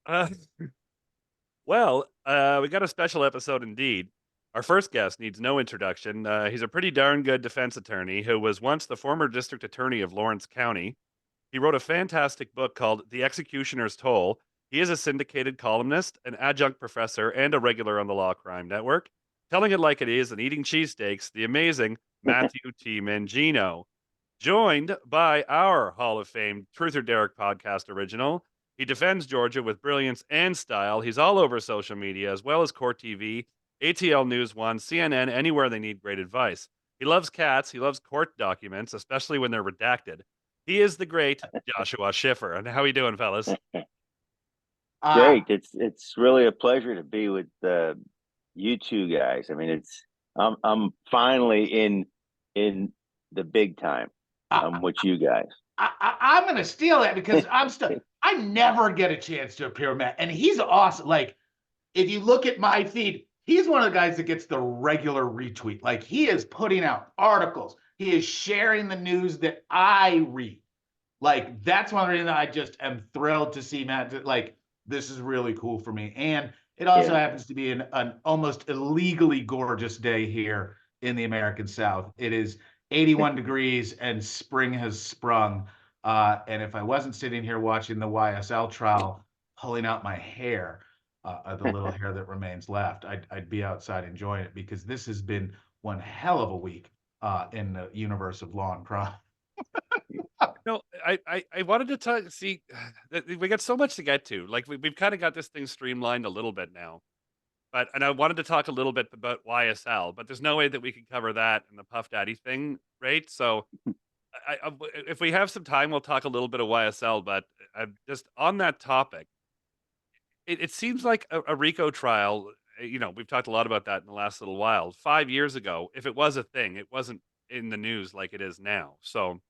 Uh, we got a special episode indeed. Our first guest needs no introduction. He's a pretty darn good defense attorney who was once the former district attorney of Lawrence County. He wrote a fantastic book called The Executioner's Toll. He is a syndicated columnist, an adjunct professor, and a regular on the Law Crime Network. Telling it like it is and eating cheesesteaks, the amazing Matthew T Mangino, joined by our Hall of Fame Truth or Derek podcast original. He defends Georgia with brilliance and style. He's all over social media as well as court TV, ATL News One, CNN, anywhere they need great advice. He loves cats. He loves court documents, especially when they're redacted. He is the great Joshua Schiffer. And how are you doing, fellas? Great. It's really a pleasure to be with you two guys. I mean, I'm finally in the big time. I'm with you guys. I'm gonna steal that because I never get a chance to appear with Matt, and he's awesome. Like, if you look at my feed, he's one of the guys that gets the regular retweet. Like, he is putting out articles. He is sharing the news that I read. Like, that's one reason I just am thrilled to see Matt. Like, this is really cool for me. And it also happens to be an almost illegally gorgeous day here in the American South. It is 81 degrees and spring has sprung. And if I wasn't sitting here watching the YSL trial, pulling out my hair, the little hair that remains left, I'd be outside enjoying it, because this has been one hell of a week in the universe of law and crime. No, I wanted to talk. See, we got so much to get to. Like we've kind of got this thing streamlined a little bit now, and I wanted to talk a little bit about YSL, but there's no way that we can cover that and the Puff Daddy thing, right? So, if we have some time, we'll talk a little bit of YSL. But just on that topic, it seems like a RICO trial. We've talked a lot about that in the last little while. 5 years ago, if it was a thing, it wasn't in the news like it is now. So.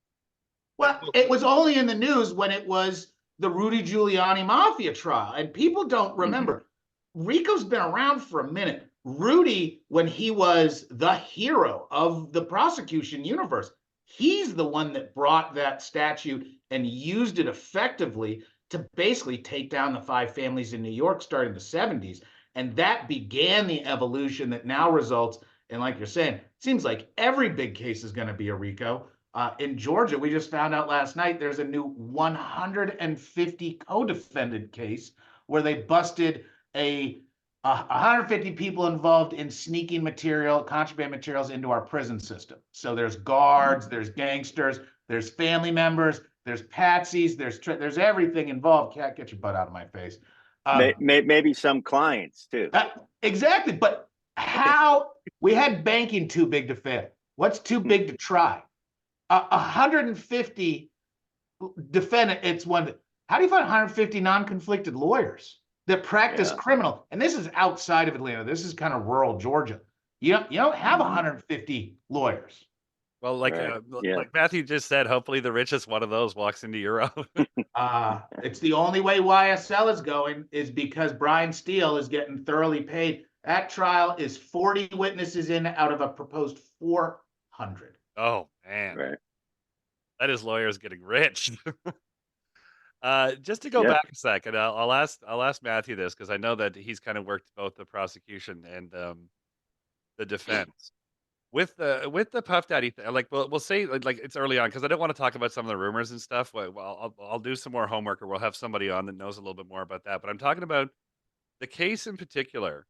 Well, it was only in the news when it was the Rudy Giuliani mafia trial. And people don't remember. RICO's been around for a minute. Rudy, when he was the hero of the prosecution universe, he's the one that brought that statute and used it effectively to basically take down the five families in New York starting in the 70s. And that began the evolution that now results in, like you're saying, it seems like every big case is going to be a RICO. In Georgia, we just found out last night there's a new 150 co-defendant case where they busted 150 people involved in sneaking contraband materials into our prison system. So there's guards, there's gangsters, there's family members, there's patsies, there's everything involved. Cat, get your butt out of my face. Maybe some clients too. Exactly, but how we had banking too big to fail. What's too big to try? 150 defendant. It's one. How do you find 150 non-conflicted lawyers that practice criminal? And this is outside of Atlanta. This is kind of rural Georgia. You don't have 150 lawyers. Well, like Matthew just said, hopefully the richest one of those walks into Europe. It's the only way YSL is going, is because Brian Steele is getting thoroughly paid. That trial is 40 witnesses in out of a proposed 400. Oh man, that is lawyers getting rich. Just to go back a second, I'll ask Matthew this, because I know that he's kind of worked both the prosecution and the defense with the Puff Daddy thing. Like we'll say like it's early on, because I don't want to talk about some of the rumors and stuff. Well, I'll do some more homework, or we'll have somebody on that knows a little bit more about that. But I'm talking about the case in particular.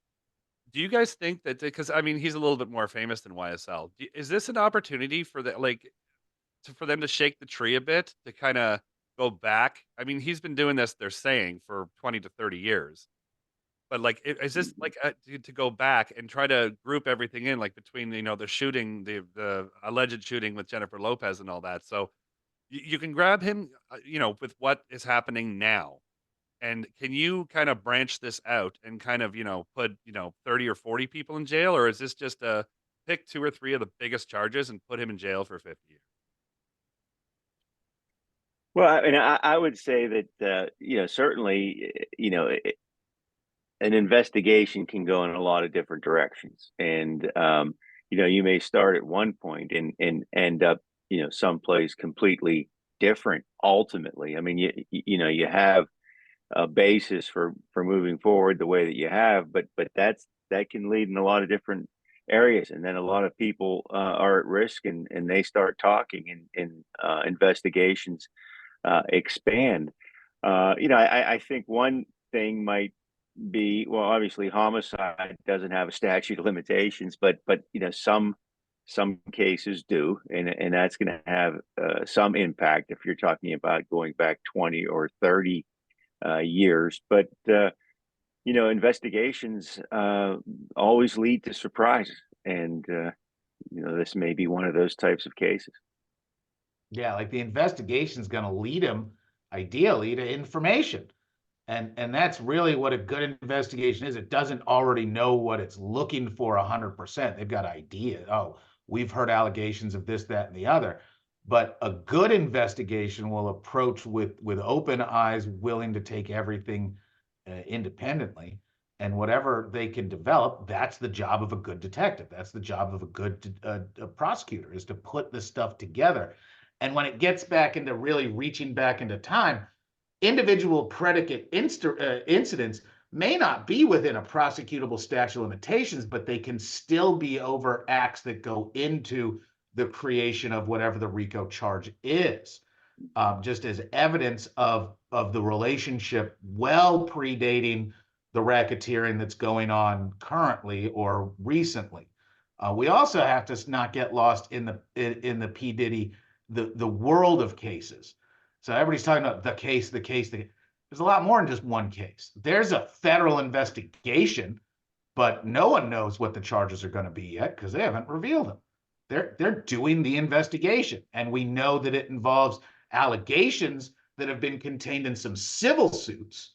Do you guys think that, because I mean he's a little bit more famous than YSL? Is this an opportunity for for them to shake the tree a bit, to kind of go back? I mean, he's been doing this, they're saying, for 20 to 30 years. But like, is this like to go back and try to group everything in, like between the shooting, the alleged shooting with Jennifer Lopez and all that? So you can grab him, with what is happening now. And can you kind of branch this out and kind of, put, 30 or 40 people in jail? Or is this just a pick two or three of the biggest charges and put him in jail for 50 years? Well, I mean, I would say that, certainly, an investigation can go in a lot of different directions. And, you may start at one point and end up, someplace completely different ultimately. I mean, you have basis for moving forward the way that you have. But that can lead in a lot of different areas, and then a lot of people are at risk, and they start talking, and investigations expand. I think one thing might be, well, obviously homicide doesn't have a statute of limitations, but some cases do, and that's going to have some impact if you're talking about going back 20 or 30 years. But investigations always lead to surprises, and this may be one of those types of cases. Yeah, like the investigation is going to lead him, ideally, to information. And that's really what a good investigation is. It doesn't already know what it's looking for 100%. They've got ideas. Oh, we've heard allegations of this, that, and the other. But a good investigation will approach with open eyes, willing to take everything independently. And whatever they can develop, that's the job of a good detective. That's the job of a good prosecutor, is to put the stuff together. And when it gets back into really reaching back into time, individual predicate incidents may not be within a prosecutable statute of limitations, but they can still be over acts that go into the creation of whatever the RICO charge is, just as evidence of the relationship well predating the racketeering that's going on currently or recently. We also have to not get lost in the P. Diddy, the world of cases. So everybody's talking about the case. There's a lot more than just one case. There's a federal investigation, but no one knows what the charges are going to be yet because they haven't revealed them. They're doing the investigation, and we know that it involves allegations that have been contained in some civil suits,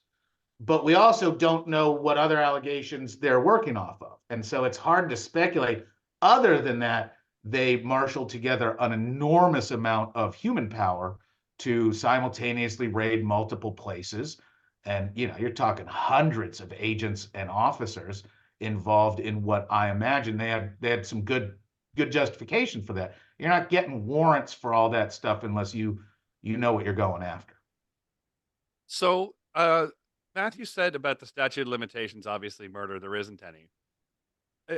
but we also don't know what other allegations they're working off of. And so it's hard to speculate. Other than that, they marshal together an enormous amount of human power to simultaneously raid multiple places. And, you're talking hundreds of agents and officers involved in what I imagine they had some good justification for that. You're not getting warrants for all that stuff unless you know what you're going after. So, Matthew said about the statute of limitations, obviously murder, there isn't any.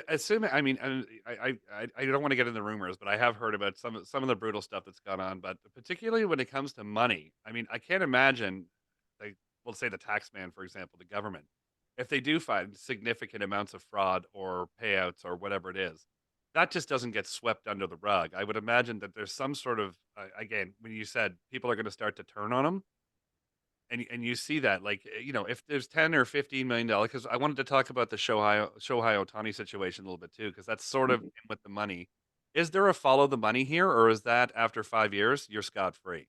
Assuming, I mean, and I don't want to get into rumors, but I have heard about some of the brutal stuff that's gone on. But particularly when it comes to money, I mean, I can't imagine, like, we'll say the tax man, for example, the government, if they do find significant amounts of fraud or payouts or whatever it is, that just doesn't get swept under the rug. I would imagine that there's some sort of, again, when you said people are going to start to turn on them, and you see that, like, if there's 10 or $15 million, because I wanted to talk about the Shohei Ohtani situation a little bit too, because that's sort of in with the money. Is there a follow the money here, or is that after 5 years you're scot free?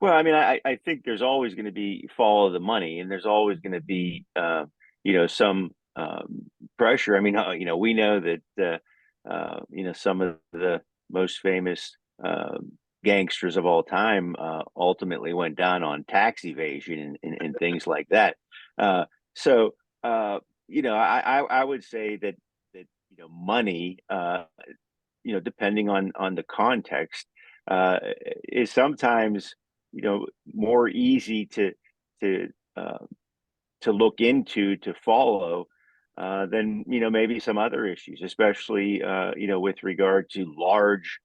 Well, I mean, I think there's always going to be follow the money, and there's always going to be, some pressure. I mean, we know that, some of the most famous gangsters of all time ultimately went down on tax evasion and things like that. So, I would say that money, depending on the context, is sometimes more easy to look into, to follow, than maybe some other issues, especially with regard to large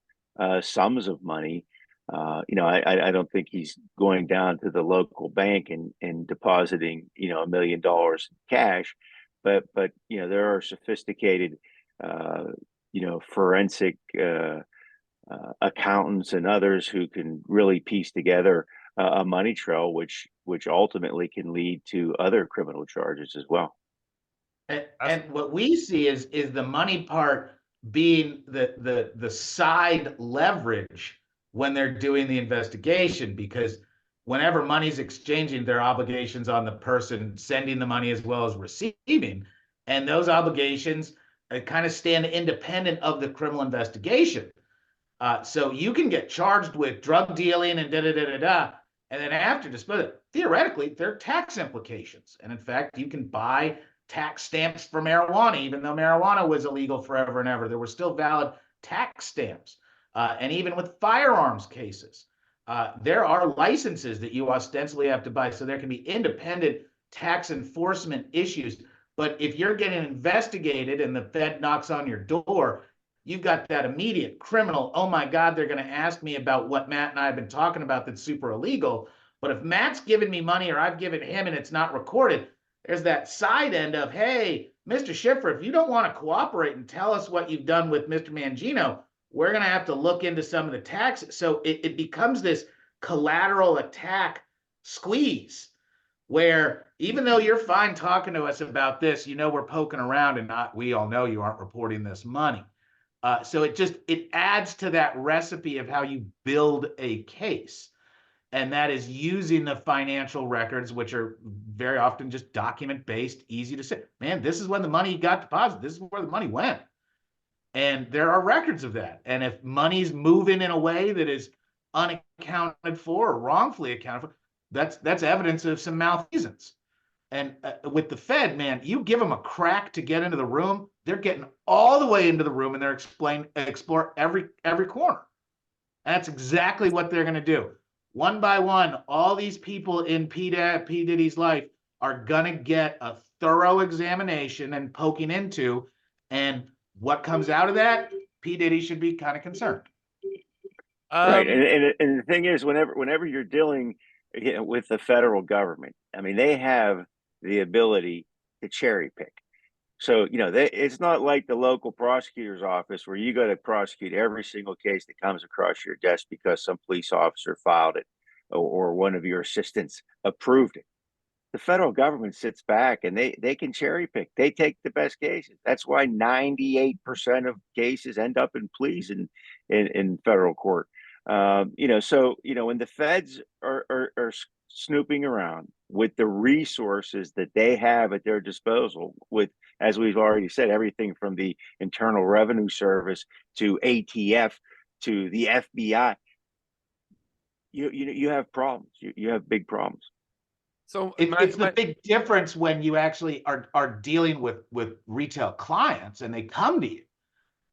sums of money. I don't think he's going down to the local bank and depositing $1 million in cash, but there are sophisticated forensic accountants and others who can really piece together a money trail, which ultimately can lead to other criminal charges as well. And what we see is the money part being the side leverage when they're doing the investigation, because whenever money's exchanging, there are obligations on the person sending the money as well as receiving, and those obligations kind of stand independent of the criminal investigation. So you can get charged with drug dealing and and then after dispose, theoretically, there are tax implications. And in fact, you can buy tax stamps for marijuana, even though marijuana was illegal forever and ever. There were still valid tax stamps. And even with firearms cases, There are licenses that you ostensibly have to buy, so there can be independent tax enforcement issues. But if you're getting investigated and the Fed knocks on your door, you've got that immediate criminal, oh my God, they're going to ask me about what Matt and I have been talking about that's super illegal. But if Matt's given me money or I've given him and it's not recorded, there's that side end of, hey, Mr. Schiffer, if you don't want to cooperate and tell us what you've done with Mr. Mangino, we're going to have to look into some of the taxes. So it becomes this collateral attack squeeze where even though you're fine talking to us about this, you know, we're poking around and not, we all know you aren't reporting this money. So it adds to that recipe of how you build a case. And that is using the financial records, which are very often just document based, easy to say, man, this is when the money got deposited. This is where the money went. And there are records of that. And if money's moving in a way that is unaccounted for or wrongfully accounted for, that's evidence of some malfeasance. And with the Fed, man, you give them a crack to get into the room, they're getting all the way into the room and they're explore every corner. And that's exactly what they're going to do. One by one, all these people in P. Diddy's life are going to get a thorough examination and poking into, and what comes out of that, P. Diddy should be kind of concerned. Right, and the thing is, whenever you're dealing with the federal government, I mean, they have the ability to cherry pick. So, you know, it's not like the local prosecutor's office where you got to prosecute every single case that comes across your desk because some police officer filed it or one of your assistants approved it. The federal government sits back and they can cherry pick. They take the best cases. That's why 98% of cases end up in pleas in federal court. You know, so, you know, when the feds are snooping around with the resources that they have at their disposal, with, as we've already said, everything from the Internal Revenue Service to ATF to the FBI, you have problems. You have big problems. So it's the big difference when you actually are dealing with retail clients and they come to you.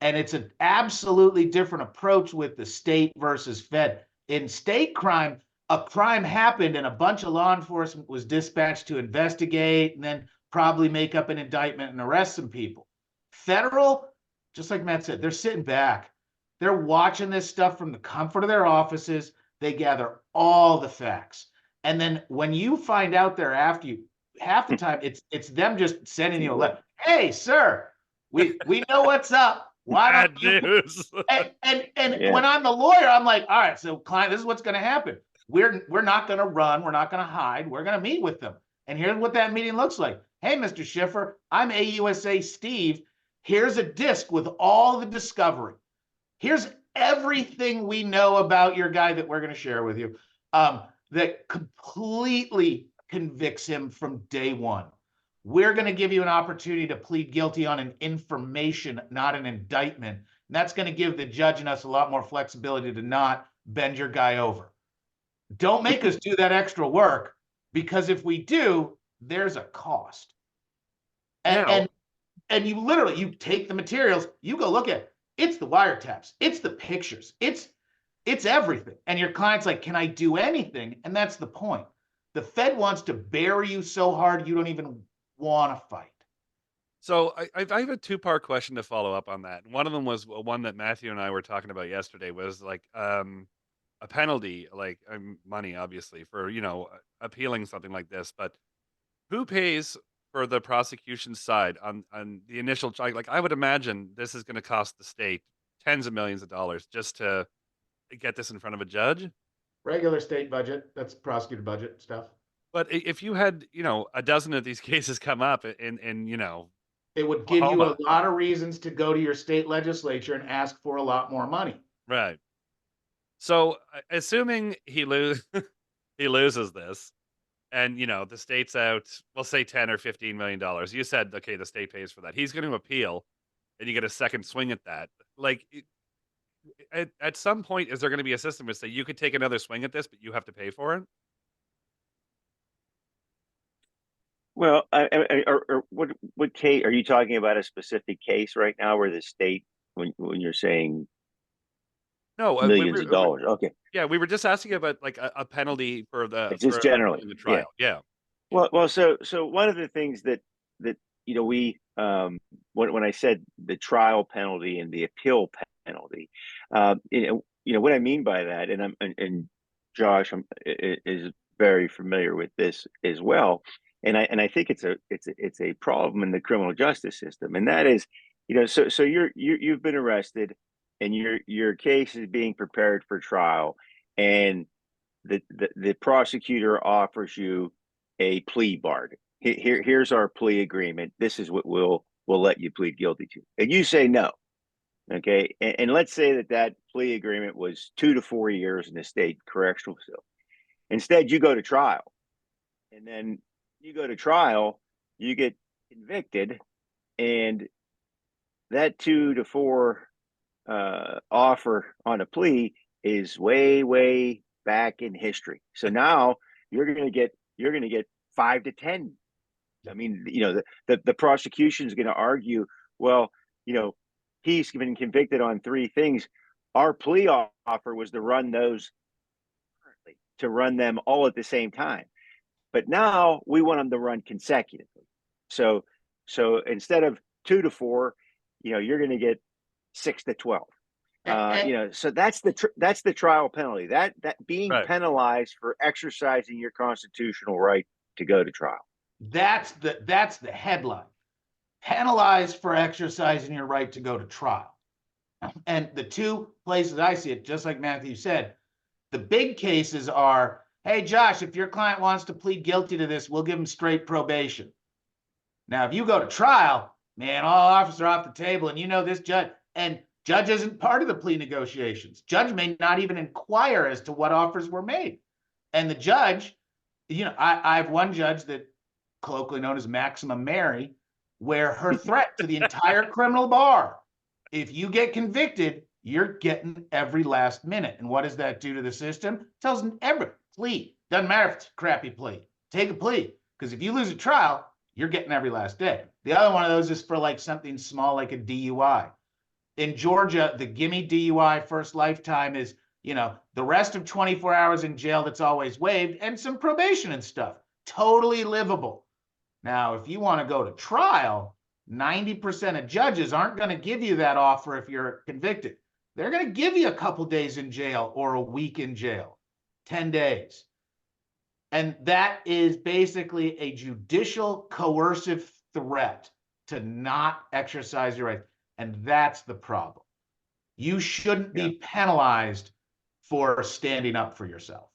And it's an absolutely different approach with the state versus Fed. In state crime, a crime happened and a bunch of law enforcement was dispatched to investigate and then probably make up an indictment and arrest some people. Federal, just like Matt said, they're sitting back. They're watching this stuff from the comfort of their offices. They gather all the facts. And then when you find out they're after you, half the time it's them just sending you a letter. Hey, sir, we know what's up. Why don't you? News. And when I'm the lawyer, I'm like, all right, so client, this is what's going to happen. We're not going to run. We're not going to hide. We're going to meet with them. And here's what that meeting looks like. Hey, Mr. Schiffer, I'm AUSA Steve. Here's a disc with all the discovery. Here's everything we know about your guy that we're going to share with you that completely convicts him from day one. We're going to give you an opportunity to plead guilty on an information, not an indictment. And that's going to give the judge and us a lot more flexibility to not bend your guy over. Don't make us do that extra work, because if we do, there's a cost. And you literally, you take the materials, you go look at it. It's the wiretaps, it's the pictures, it's everything. And your client's like, can I do anything? And that's the point. The Fed wants to bury you so hard you don't even want to fight. So I have a two-part question to follow up on that. One of them was one that Matthew and I were talking about yesterday, was like a penalty, like money, obviously, for, you know, appealing something like this. But who pays for the prosecution side on the initial charge? Like, I would imagine this is going to cost the state tens of millions of dollars just to get this in front of a judge. Regular state budget, that's prosecutor budget stuff. But if you had, you know, a dozen of these cases come up in you know, it would give you Oklahoma, a lot of reasons to go to your state legislature and ask for a lot more money. right? So assuming he loses this, and, you know, the state's out, we'll say 10 or 15 million dollars. You said, okay, the state pays for that. He's going to appeal, and you get a second swing at that. Like, at some point, is there going to be a system to say you could take another swing at this, but you have to pay for it? Well, or what case are you talking about? A specific case right now where the state, when you're saying? No, millions of dollars. Okay. yeah, we were just asking about like a penalty for It's just for generally. in the Yeah. trial. Yeah. Well, so one of the things that we when I said the trial penalty and the appeal penalty, what I mean by that, and Josh is very familiar with this as well, and I think it's a problem in the criminal justice system, and that is, so you've been arrested, and your case is being prepared for trial, and the prosecutor offers you a plea bargain. Here's our plea agreement. This is what we'll let you plead guilty to, and you say no. Okay, and let's say that plea agreement was 2 to 4 years in the state correctional facility. Instead, you go to trial, and then you get convicted, and that 2 to 4 offer on a plea is way back in history. So now you're going to get 5 to 10. I mean, the prosecution is going to argue, well, he's been convicted on 3 things. Our plea offer was to run them all at the same time, but now we want them to run consecutively. So instead of 2 to 4, you're going to get 6 to 12. So that's the trial penalty. That being penalized for exercising your constitutional right to go to trial. That's the headline. Penalized for exercising your right to go to trial. And the two places I see it, just like Matthew said, the big cases are, hey, Josh, if your client wants to plead guilty to this, we'll give him straight probation. Now, if you go to trial, man, all offers are off the table, and this judge, and judge isn't part of the plea negotiations. Judge may not even inquire as to what offers were made. And the judge, I have one judge that colloquially known as Maximum Mary, where her threat to the entire criminal bar, if you get convicted, you're getting every last minute. And what does that do to the system? It tells them plea. Doesn't matter if it's a crappy plea. Take a plea. Because if you lose a trial, you're getting every last day. The other one of those is for like something small like a DUI. In Georgia, the gimme DUI first lifetime is, the rest of 24 hours in jail that's always waived, and some probation and stuff. Totally livable. Now, if you want to go to trial, 90% of judges aren't going to give you that offer if you're convicted. They're going to give you a couple days in jail or a week in jail, 10 days. And that is basically a judicial coercive threat to not exercise your right. And that's the problem. You shouldn't be penalized for standing up for yourself.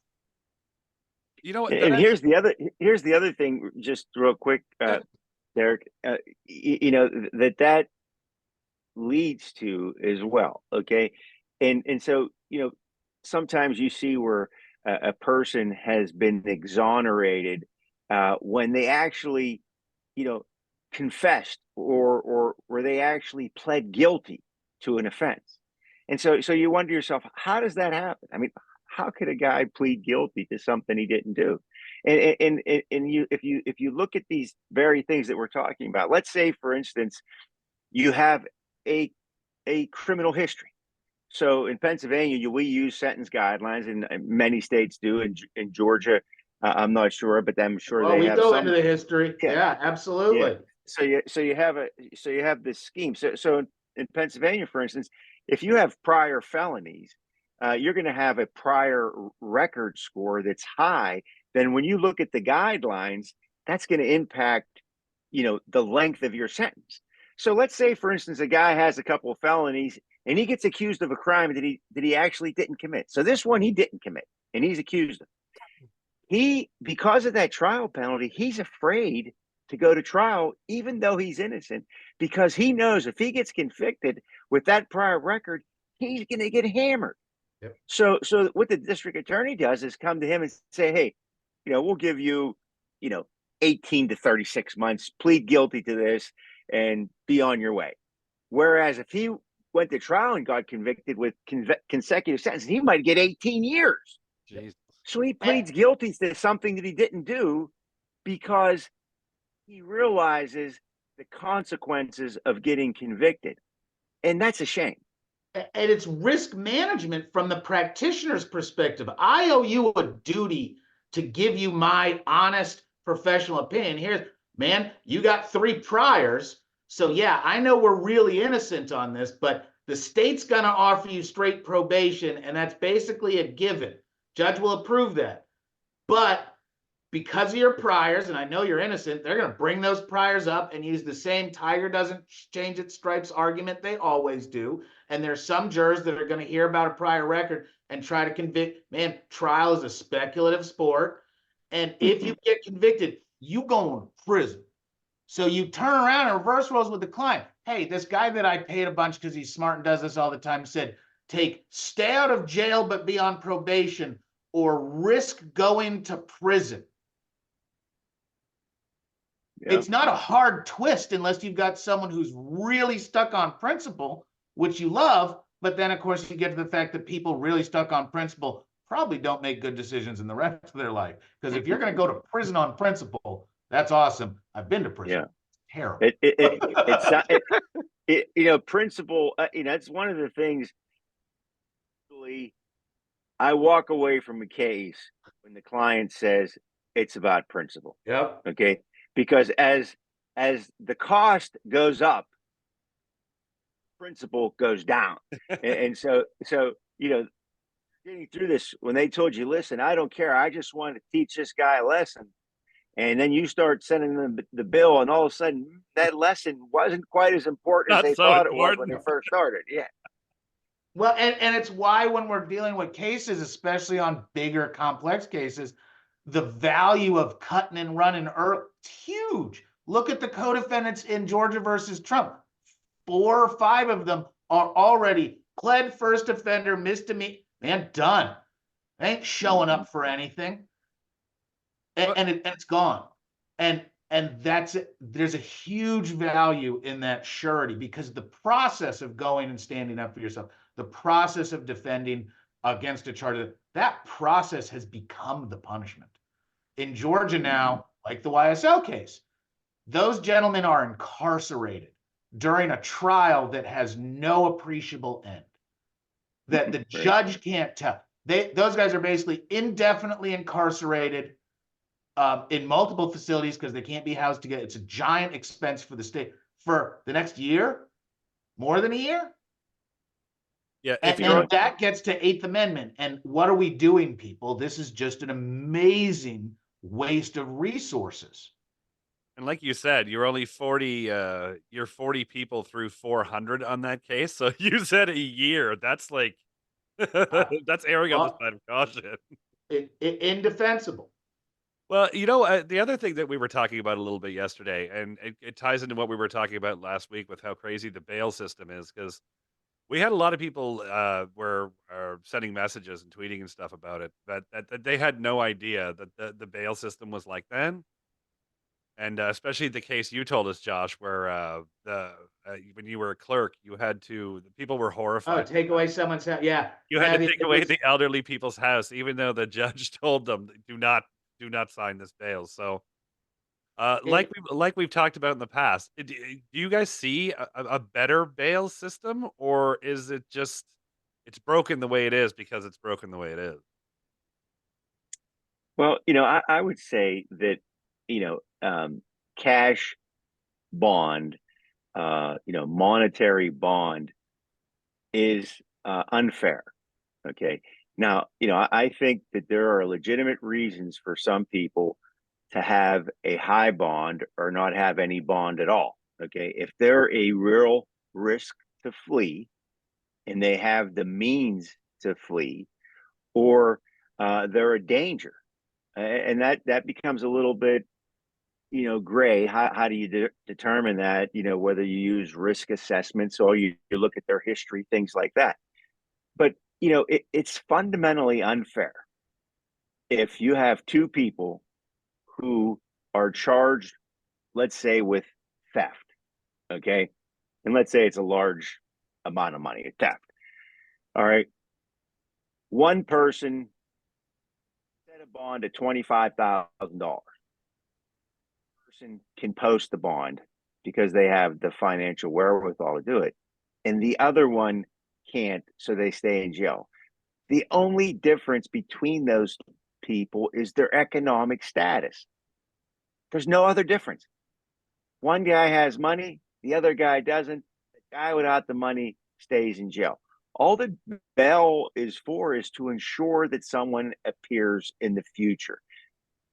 And here's the other thing, just real quick, Derek, that leads to as well. Okay. And so, sometimes you see where a person has been exonerated when they actually, confessed or where they actually pled guilty to an offense. And so you wonder yourself, how does that happen? I mean, how could a guy plead guilty to something he didn't do? And if you look at these very things that we're talking about, let's say, for instance, you have a criminal history. So in Pennsylvania, we use sentence guidelines, and many states do. In Georgia, I'm not sure, but I'm sure they we have go some. into the history. Yeah, absolutely. Yeah. So you have this scheme. So in Pennsylvania, for instance, if you have prior felonies, you're going to have a prior record score that's high. Then when you look at the guidelines, that's going to impact, the length of your sentence. So let's say, for instance, a guy has a couple of felonies and he gets accused of a crime that he actually didn't commit. So this one he didn't commit, and he's accused of. Because of that trial penalty, he's afraid to go to trial, even though he's innocent, because he knows if he gets convicted with that prior record, he's going to get hammered. Yep. So what the district attorney does is come to him and say, hey, we'll give you, 18 to 36 months, plead guilty to this, and be on your way. Whereas if he went to trial and got convicted with consecutive sentences, he might get 18 years. Jeez. So he pleads guilty to something that he didn't do because he realizes the consequences of getting convicted. And that's a shame. and it's risk management from the practitioner's perspective. I owe you a duty to give you my honest professional opinion. Here's, man, you got 3 priors. So yeah, I know we're really innocent on this, but the state's going to offer you straight probation, and that's basically a given. Judge will approve that. But because of your priors, and I know you're innocent, they're going to bring those priors up and use the same tiger doesn't change its stripes argument they always do. And there's some jurors that are going to hear about a prior record and try to convict. Man, trial is a speculative sport. And if you get convicted, you go in prison. So you turn around and reverse roles with the client. Hey, this guy that I paid a bunch because he's smart and does this all the time said, stay out of jail but be on probation or risk going to prison. Yep. It's not a hard twist unless you've got someone who's really stuck on principle, which you love. But then, of course, you get to the fact that people really stuck on principle probably don't make good decisions in the rest of their life. Because if you're going to go to prison on principle, that's awesome. I've been to prison. Yeah. It's terrible. Principle, it's one of the things. I walk away from a case when the client says it's about principle. Yep. Okay. Because as the cost goes up, principle goes down. and so getting through this, when they told you, listen, I don't care, I just want to teach this guy a lesson, and then you start sending them the bill, and all of a sudden that lesson wasn't quite as important as they thought it was when they first started. Yeah. Well, and it's why when we're dealing with cases, especially on bigger complex cases, the value of cutting and running early, it's huge. Look at the co-defendants in Georgia versus Trump. 4 or 5 of them are already pled first offender, misdemeanor, man, done. They ain't showing up for anything. And it's gone. And that's it. There's a huge value in that surety, because the process of going and standing up for yourself, the process of defending against a charge, that process has become the punishment. In Georgia now, like the YSL case, those gentlemen are incarcerated during a trial that has no appreciable end, that the judge can't tell. Those guys are basically indefinitely incarcerated in multiple facilities because they can't be housed together. It's a giant expense for the state for the next year, more than a year. Yeah, and that gets to 8th Amendment. And what are we doing, people? This is just an amazing waste of resources. And like you said, you're only 40 you're 40 people through 400 on that case. So you said a year. That's like that's erring on the side of caution. Indefensible. Well, the other thing that we were talking about a little bit yesterday, and it ties into what we were talking about last week with how crazy the bail system is, because we had a lot of people were sending messages and tweeting and stuff about it, that they had no idea that the bail system was like then. And especially the case you told us, Josh, where when you were a clerk, the people were horrified. Oh, take away someone's house. Yeah. You had to take away the elderly people's house, even though the judge told them, do not sign this bail. So like we've talked about in the past, do you guys see a better bail system, or is it just it's broken the way it is because it's broken the way it is? Well, I would say that cash bond, monetary bond is unfair. Okay. Now, I think that there are legitimate reasons for some people to have a high bond or not have any bond at all. Okay. If they're a real risk to flee and they have the means to flee, or they're a danger, and that becomes a little bit, gray. How do you determine that? Whether you use risk assessments or you look at their history, things like that. But it's fundamentally unfair if you have 2 people who are charged, let's say, with theft, okay? And let's say it's a large amount of money, theft. All right. One person set a bond at $25,000. Person can post the bond because they have the financial wherewithal to do it. And the other one can't, so they stay in jail. The only difference between those people is their economic status. There's no other difference. One guy has money, the other guy doesn't. The guy without the money stays in jail. All the bail is for is to ensure that someone appears in the future,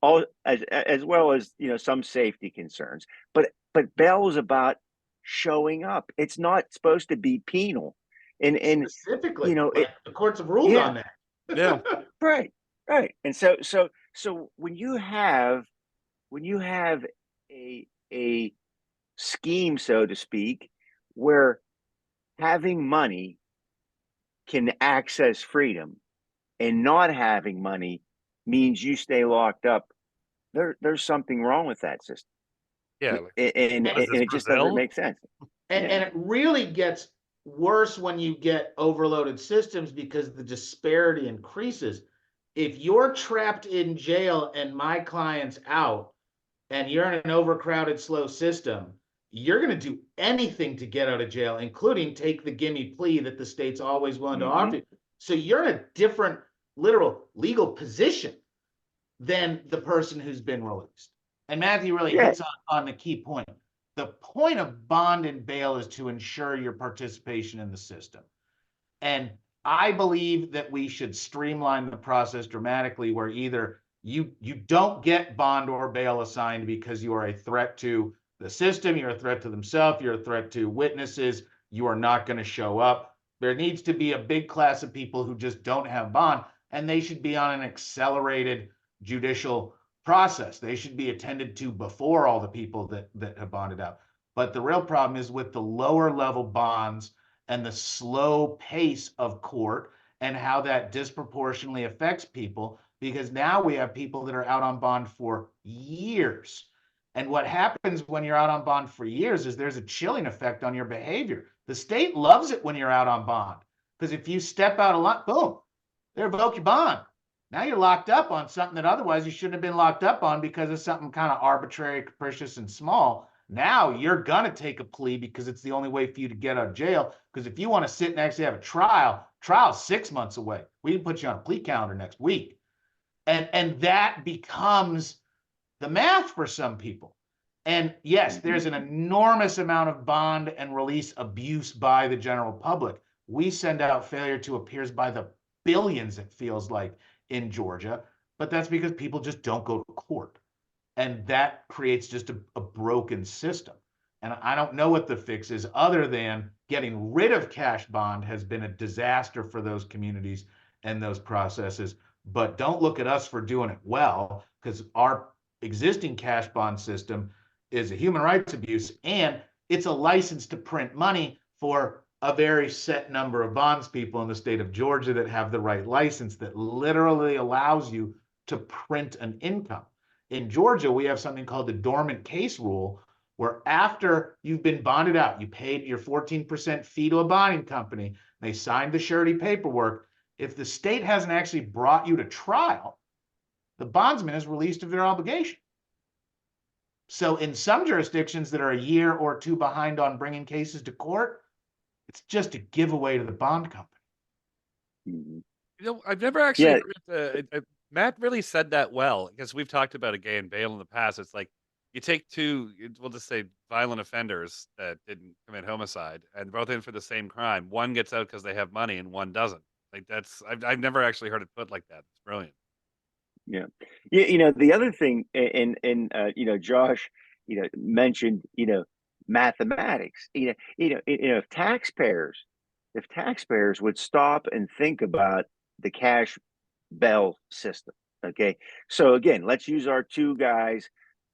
all as well as some safety concerns. But bail is about showing up. It's not supposed to be penal. And Specifically, it, the courts have ruled yeah, on that. Yeah. right. And so when you have a scheme, so to speak, where having money can access freedom and not having money means you stay locked up, there's something wrong with that system. Yeah. And What is this, it just doesn't Brazil? make sense. And it really gets worse when you get overloaded systems because the disparity increases. If you're trapped in jail and my client's out and you're in an overcrowded, slow system, you're going to do anything to get out of jail, including take the gimme plea that the state's always willing to offer you. So you're in a different literal legal position than the person who's been released. And Matthew really hits on the key point. The point of bond and bail is to ensure your participation in the system. And I believe that we should streamline the process dramatically where either you don't get bond or bail assigned because you are a threat to the system, you're a threat to themselves, you're a threat to witnesses, you are not going to show up. There needs to be a big class of people who just don't have bond, and they should be on an accelerated judicial process. They should be attended to before all the people that have bonded out. But the real problem is with the lower level bonds and the slow pace of court and how that disproportionately affects people, because now we have people that are out on bond for years. And what happens when you're out on bond for years is there's a chilling effect on your behavior. The state loves it when you're out on bond, because if you step out a lot, boom, they revoke your bond. Now you're locked up on something that otherwise you shouldn't have been locked up on because of something kind of arbitrary, capricious, and small. Now you're going to take a plea because it's the only way for you to get out of jail. Because if you want to sit and actually have a trial's 6 months away. We can put you on a plea calendar next week. And that becomes the math for some people. And yes, there's an enormous amount of bond and release abuse by the general public. We send out failure to appears by the billions, it feels like, in Georgia, but that's because people just don't go to court. And that creates just a broken system. And I don't know what the fix is other than getting rid of cash bond has been a disaster for those communities and those processes. But don't look at us for doing it well, because our existing cash bond system is a human rights abuse, and it's a license to print money for a very set number of bonds people in the state of Georgia that have the right license that literally allows you to print an income. In Georgia, we have something called the dormant case rule, where after you've been bonded out, you paid your 14% fee to a bonding company, they signed the surety paperwork. If the state hasn't actually brought you to trial, the bondsman is released of their obligation. So in some jurisdictions that are a year or two behind on bringing cases to court, it's just a giveaway to the bond company. I've never actually heard Matt really said that well, because we've talked about a gay and bail in the past. It's like you take two, we'll just say violent offenders that didn't commit homicide, and both in for the same crime. One gets out because they have money, and one doesn't. Like I've never actually heard it put like that. It's brilliant. Yeah. The other thing, and Josh, mentioned, mathematics. If taxpayers would stop and think about the cash bail system. Okay. So again, let's use our two guys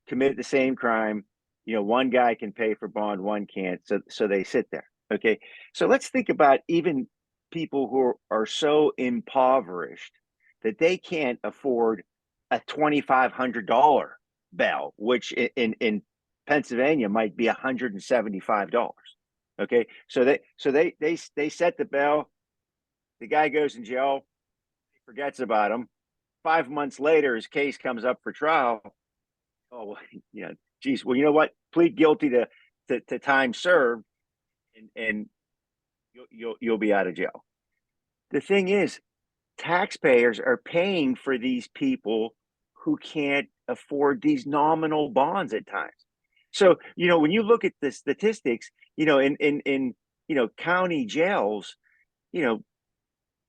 commit the same crime. One guy can pay for bond, one can't. So they sit there. Okay. So let's think about even people who are so impoverished that they can't afford a $2,500 bail, which in Pennsylvania might be $175. Okay. So they set the bail. The guy goes in jail, forgets about him. 5 months later, his case comes up for trial. Oh, geez. Well, you know what? Plead guilty to time served, and you'll be out of jail. The thing is, taxpayers are paying for these people who can't afford these nominal bonds at times. So, when you look at the statistics, in county jails,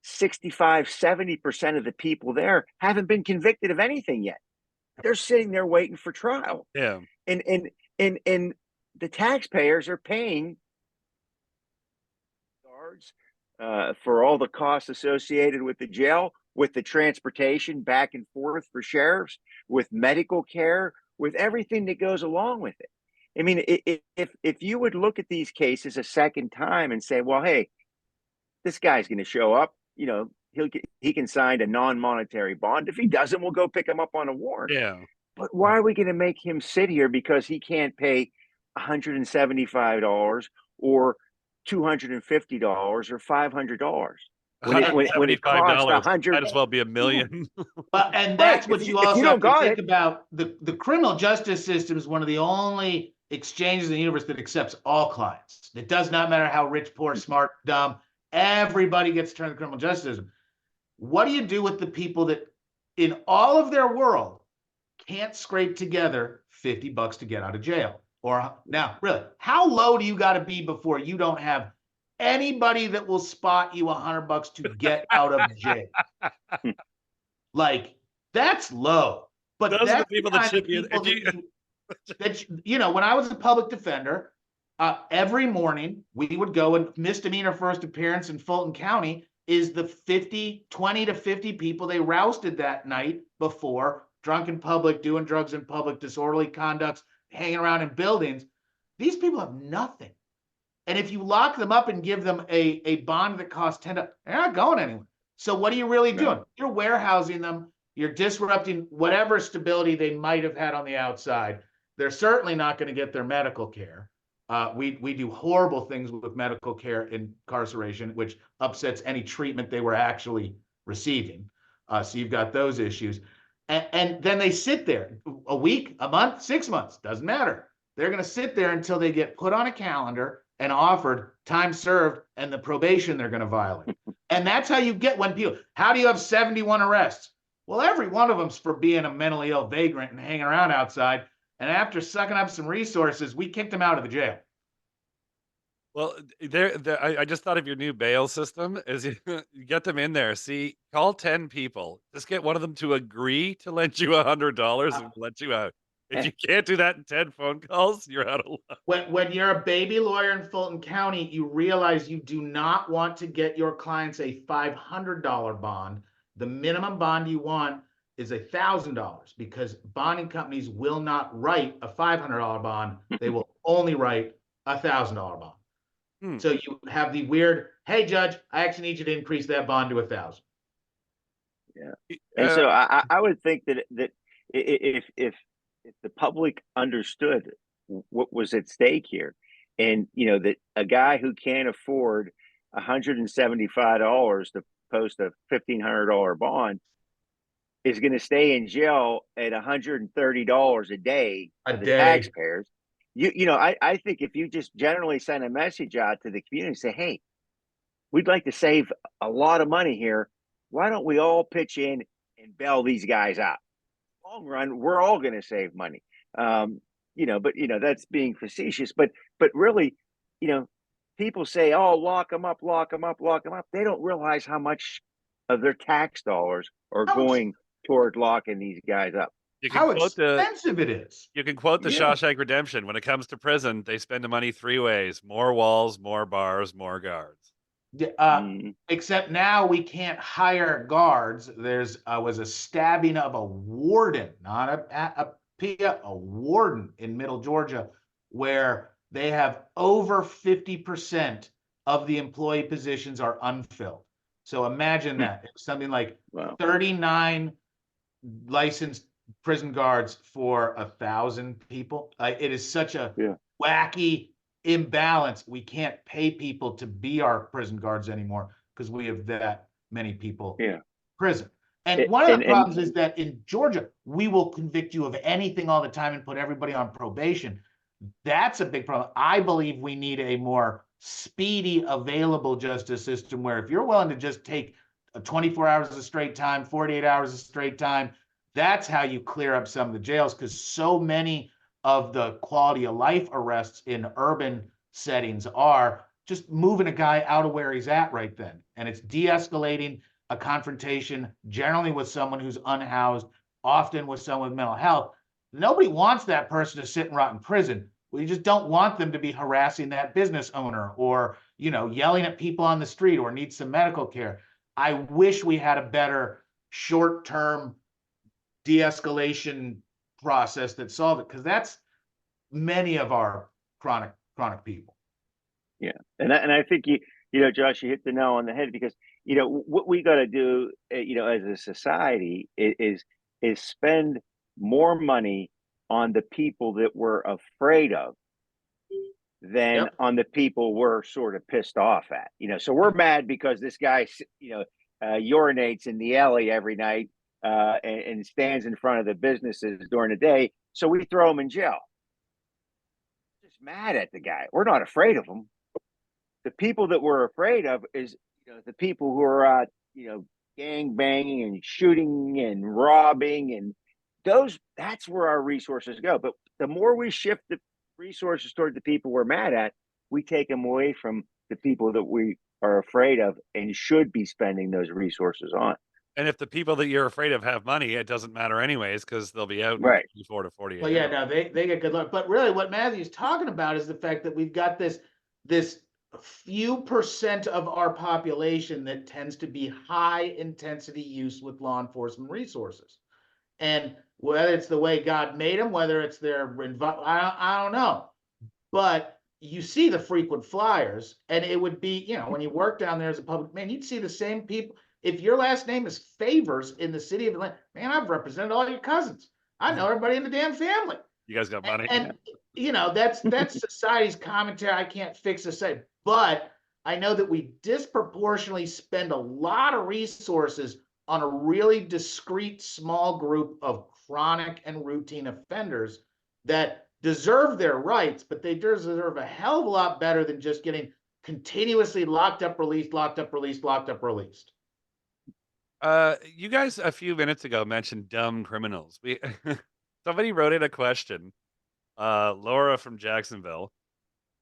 65, 70% of the people there haven't been convicted of anything yet. They're sitting there waiting for trial. Yeah. And the taxpayers are paying guards for all the costs associated with the jail, with the transportation back and forth for sheriffs, with medical care, with everything that goes along with it. I mean, if you would look at these cases a second time and say, well, hey, this guy's going to show up, he can sign a non-monetary bond. If he doesn't, we'll go pick him up on a warrant. Yeah. But why are we going to make him sit here because he can't pay $175 or $250 or $500 when it costs $100? Might as well be $1 million. But and that's Right. what you also you have don't to got think it. about. The criminal justice system is one of the only exchanges in the universe that accepts all clients. It does not matter how rich, poor, smart, dumb. Everybody gets turned to the criminal justice system. What do you do with the people that, in all of their world, can't scrape together $50 to get out of jail? Or now, really, how low do you got to be before you don't have anybody that will spot you $100 to get out of jail? Like, that's low. But Those are that's the people the that kind of should be. people when I was a public defender, every morning we would go, and misdemeanor first appearance in Fulton County is the 20 to 50 people they rousted that night before, drunk in public, doing drugs in public, disorderly conducts, hanging around in buildings. These people have nothing. And if you lock them up and give them a bond that costs $10, they're not going anywhere. So what are you really doing? You're warehousing them. You're disrupting whatever stability they might have had on the outside. They're certainly not going to get their medical care. We do horrible things with medical care incarceration, which upsets any treatment they were actually receiving. So you've got those issues. And then they sit there a week, a month, 6 months, doesn't matter. They're going to sit there until they get put on a calendar and offered time served and the probation they're going to violate. And that's how you get when people, how do you have 71 arrests? Well, every one of them's for being a mentally ill vagrant and hanging around outside. And after sucking up some resources, we kicked them out of the jail. Well, I just thought of your new bail system is you get them in there. See, call 10 people. Just get one of them to agree to lend you $100 and let you out. If you can't do that in 10 phone calls, you're out of luck. When you're a baby lawyer in Fulton County, you realize you do not want to get your clients a $500 bond. The minimum bond you want is $1,000 because bonding companies will not write a $500 bond. They will only write a $1,000 bond. So you have the weird, hey, judge, I actually need you to increase that bond to 1,000. Yeah. And so I would think that if the public understood what was at stake here, and that a guy who can't afford $175 to post a $1,500 bond is going to stay in jail at $130 a day for the taxpayers. I think if you just generally send a message out to the community, say, hey, we'd like to save a lot of money here. Why don't we all pitch in and bail these guys out? Long run, we're all going to save money. But that's being facetious. But really, people say, oh, lock them up, lock them up, lock them up. They don't realize how much of their tax dollars are going toward locking these guys up. How expensive it is. You can quote the Shawshank Redemption. When it comes to prison, they spend the money 3 ways: more walls, more bars, more guards. Except now we can't hire guards. There's was a stabbing of a warden, not a PIA, a warden in Middle Georgia, where they have over 50% of the employee positions are unfilled. So imagine that. It's something like 39 licensed prison guards for 1,000 people. It is such a wacky imbalance. We can't pay people to be our prison guards anymore because we have that many people in prison. And one of the problems is that in Georgia, we will convict you of anything all the time and put everybody on probation. That's a big problem. I believe we need a more speedy, available justice system where if you're willing to just take 24 hours of straight time, 48 hours of straight time, that's how you clear up some of the jails, because so many of the quality of life arrests in urban settings are just moving a guy out of where he's at right then. And it's de-escalating a confrontation, generally with someone who's unhoused, often with someone with mental health. Nobody wants that person to sit and rot in prison. We just don't want them to be harassing that business owner or, yelling at people on the street or need some medical care. I wish we had a better short-term de-escalation process that solved it, because that's many of our chronic people. Yeah, and I think Josh, you hit the nail on the head, because what we got to do, as a society is spend more money on the people that we're afraid of than on the people we're sort of pissed off at. So we're mad because this guy, urinates in the alley every night and stands in front of the businesses during the day. So we throw him in jail. Just mad at the guy. We're not afraid of him. The people that we're afraid of is the people who are out, gang banging and shooting and robbing, and that's where our resources go. But the more we shift the resources toward the people we're mad at, we take them away from the people that we are afraid of and should be spending those resources on. And if the people that you're afraid of have money, it doesn't matter anyways, because they'll be out in Right. 24 to 48 Well, yeah, hours. no, they get good luck. But really what Matthew's talking about is the fact that we've got this few percent of our population that tends to be high intensity use with law enforcement resources. And whether it's the way God made them, whether it's their I don't know. But you see the frequent flyers, and it would be, when you work down there as a public man, you'd see the same people. If your last name is Favors in the city of Atlanta, man, I've represented all your cousins. I know everybody in the damn family. You guys got money. And that's society's commentary. I can't fix society, but I know that we disproportionately spend a lot of resources on a really discrete small group of chronic and routine offenders that deserve their rights, but they deserve a hell of a lot better than just getting continuously locked up, released, locked up, released, locked up, released. You guys a few minutes ago mentioned dumb criminals. Somebody wrote in a question. Laura from Jacksonville.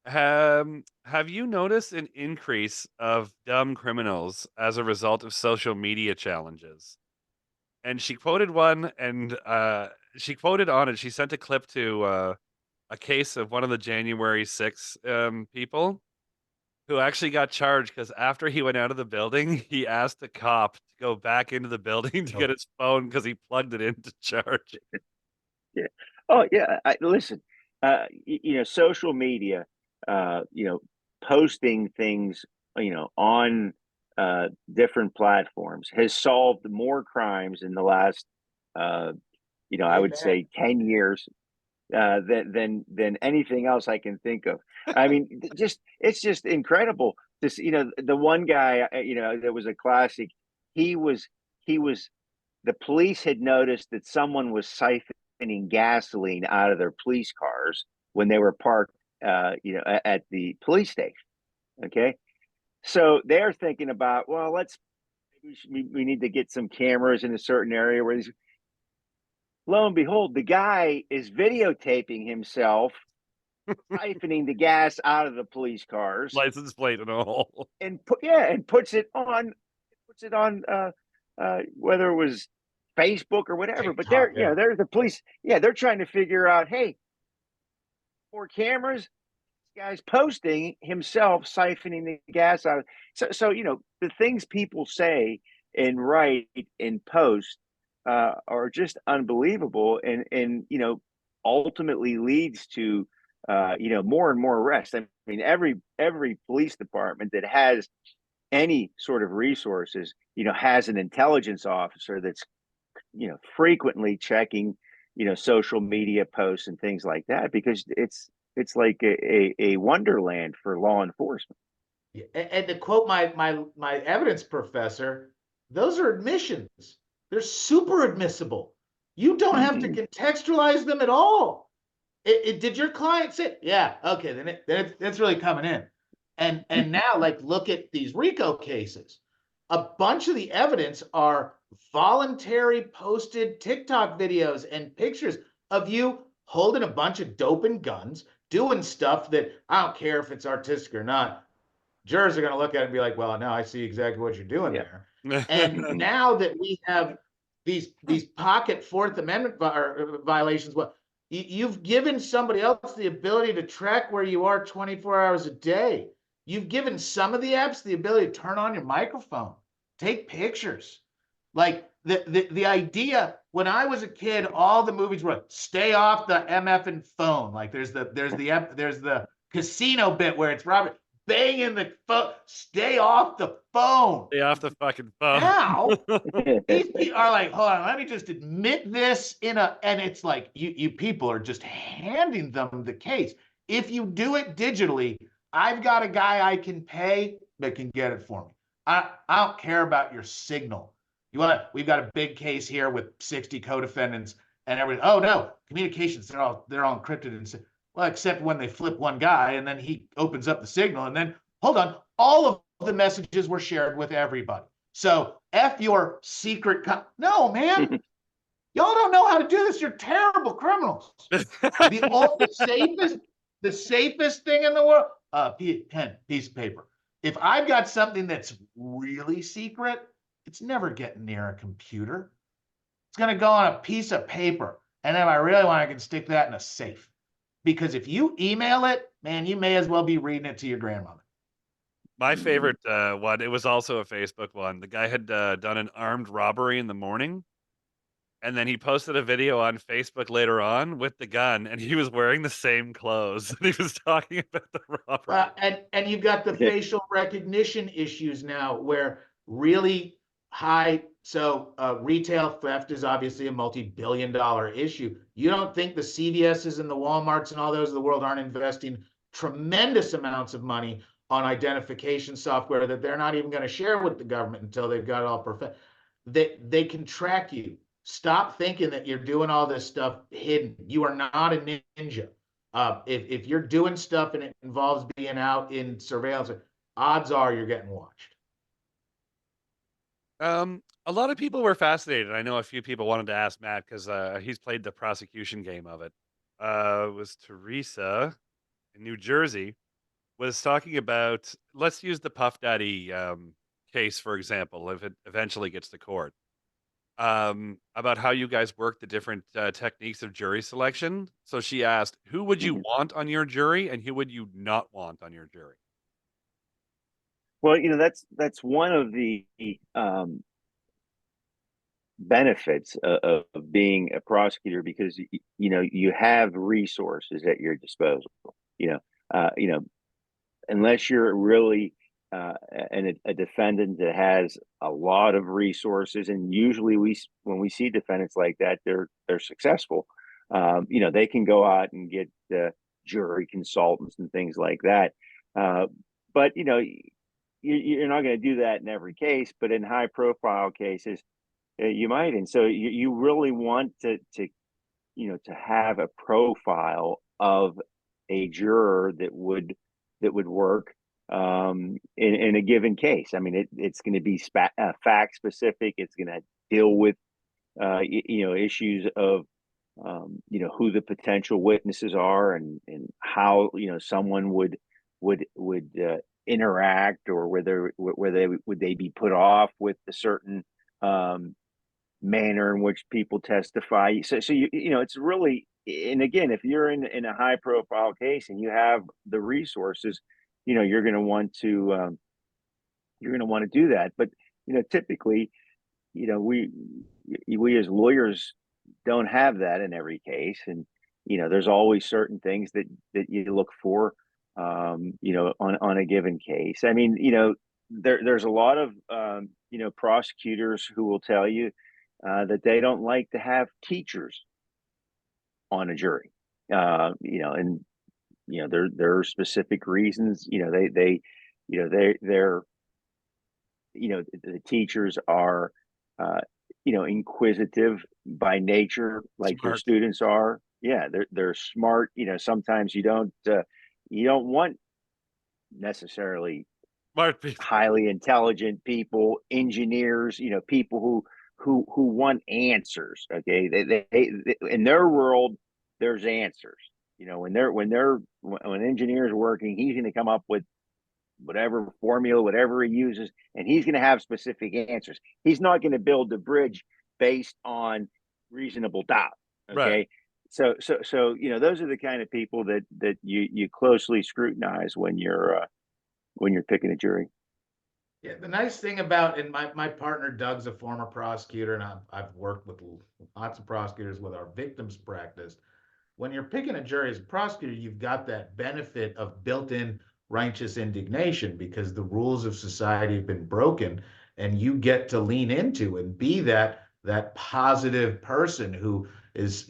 Have you noticed an increase of dumb criminals as a result of social media challenges? And she quoted one, and she quoted on it. She sent a clip to a case of one of the January 6 people who actually got charged because after he went out of the building, he asked the cop to go back into the building to get his phone because he plugged it in to charge it. Yeah. Oh, yeah. Listen, social media, posting things, on different platforms has solved more crimes in the last, I would say 10 years than anything else I can think of. I mean, it's just incredible. This, the one guy, that was a classic. He was the police had noticed that someone was siphoning gasoline out of their police cars when they were parked, at the police station. Okay, so they're thinking about, well, we need to get some cameras in a certain area where these. Lo and behold, the guy is videotaping himself siphoning the gas out of the police cars, License plate and all, and puts it on whether it was Facebook or whatever. But they're the police. Yeah, they're trying to figure out, hey, more cameras. This guy's posting himself siphoning the gas out. So the things people say and write and post are just unbelievable, and ultimately leads to more and more arrests. I mean, every police department that has any sort of resources, has an intelligence officer that's frequently checking social media posts and things like that, because it's like a wonderland for law enforcement. And to quote my evidence professor, those are admissions. They're super admissible. You don't have to contextualize them at all. Did your client say, yeah, okay, then it's really coming in. And now, like, look at these RICO cases. A bunch of the evidence are voluntary posted TikTok videos and pictures of you holding a bunch of dope and guns, doing stuff that I don't care if it's artistic or not. Jurors are going to look at it and be like, well, now I see exactly what you're doing there. And now that we have these pocket Fourth Amendment violations, well, you've given somebody else the ability to track where you are 24 hours a day. You've given some of the apps the ability to turn on your microphone, take pictures. Like the idea when I was a kid, all the movies were stay off the MFing phone. Like there's the casino bit where it's Robert banging the phone, stay off the phone. Stay off the fucking phone. Now these people are like, hold on, let me just admit this and it's like you people are just handing them the case. If you do it digitally, I've got a guy I can pay that can get it for me. I don't care about your signal. We've got a big case here with 60 co-defendants and everything. Oh no, communications, they're all encrypted and well, except when they flip one guy and then he opens up the signal and then hold on, all of the messages were shared with everybody. So F your secret. No, man, y'all don't know how to do this. You're terrible criminals. The safest thing in the world, piece of paper. If I've got something that's really secret, it's never getting near a computer. It's going to go on a piece of paper. And if I really want, I can stick that in a safe. Because if you email it, man, you may as well be reading it to your grandmother. My favorite one, it was also a Facebook one. The guy had done an armed robbery in the morning. And then he posted a video on Facebook later on with the gun, and he was wearing the same clothes. And he was talking about the robbery. And you've got the facial recognition issues now where really high, so retail theft is obviously a multi-billion-dollar issue. You don't think the CVSs and the Walmarts and all those of the world aren't investing tremendous amounts of money on identification software that they're not even going to share with the government until they've got it all perfect. They can track you. Stop thinking that you're doing all this stuff hidden. You are not a ninja. If you're doing stuff and it involves being out in surveillance, odds are you're getting watched. A lot of people were fascinated. I know a few people wanted to ask Matt because he's played the prosecution game of it. It was Teresa in New Jersey was talking about, let's use the Puff Daddy case, for example, if it eventually gets to court. About how you guys work the different techniques of jury selection. So she asked, who would you want on your jury and who would you not want on your jury? Well, that's one of the benefits of being a prosecutor, because you have resources at your disposal. Unless you're really a defendant that has a lot of resources, and usually when we see defendants like that, they're successful. They can go out and get jury consultants and things like that. But you're not going to do that in every case. But in high profile cases, you might. And so you really want to have a profile of a juror that would work in a given case. I mean, it's going to be fact specific. It's going to deal with issues of who the potential witnesses are and how someone would interact, or whether would they be put off with a certain manner in which people testify. So it's really, and again, if you're in a high profile case and you have the resources, you're going to want to do that. But typically, we as lawyers don't have that in every case, and there's always certain things that you look for on a given case. I mean, there's a lot of prosecutors who will tell you that they don't like to have teachers on a jury. And there are specific reasons. The teachers are inquisitive by nature, like your students are. Yeah, they're smart. Sometimes you don't want necessarily Smart people. highly intelligent people, engineers, people who want answers. Okay, they in their world, there's answers. When engineers working, he's going to come up with whatever formula, whatever he uses, and he's going to have specific answers. He's not going to build the bridge based on reasonable doubt. Okay. Right. So those are the kind of people that you closely scrutinize when you're picking a jury. Yeah, the nice thing about, and my partner Doug's a former prosecutor, and I've worked with lots of prosecutors with our victims practice. When you're picking a jury as a prosecutor, you've got that benefit of built-in righteous indignation because the rules of society have been broken, and you get to lean into and be that positive person who is,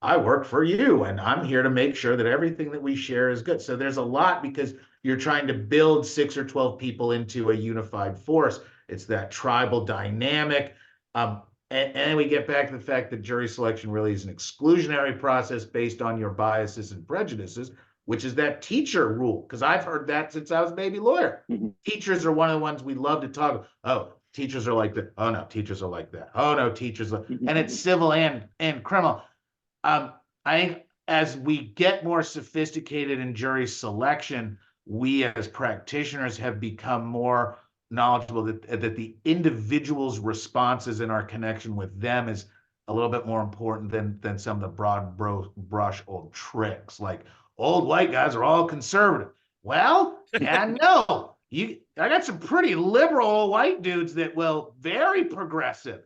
I work for you and I'm here to make sure that everything that we share is good. So there's a lot because you're trying to build 6 or 12 people into a unified force. It's that tribal dynamic. And we get back to the fact that jury selection really is an exclusionary process based on your biases and prejudices, which is that teacher rule. Because I've heard that since I was a baby lawyer. Mm-hmm. Teachers are one of the ones we love to talk about. Oh, teachers are like that. Oh, no, teachers are like that. Oh, no, teachers. And it's civil and criminal. I think as we get more sophisticated in jury selection, we as practitioners have become more knowledgeable that the individual's responses and our connection with them is a little bit more important than some of the broad brush old tricks, like old white guys are all conservative. Well, yeah, no. I got some pretty liberal white dudes that will very progressive.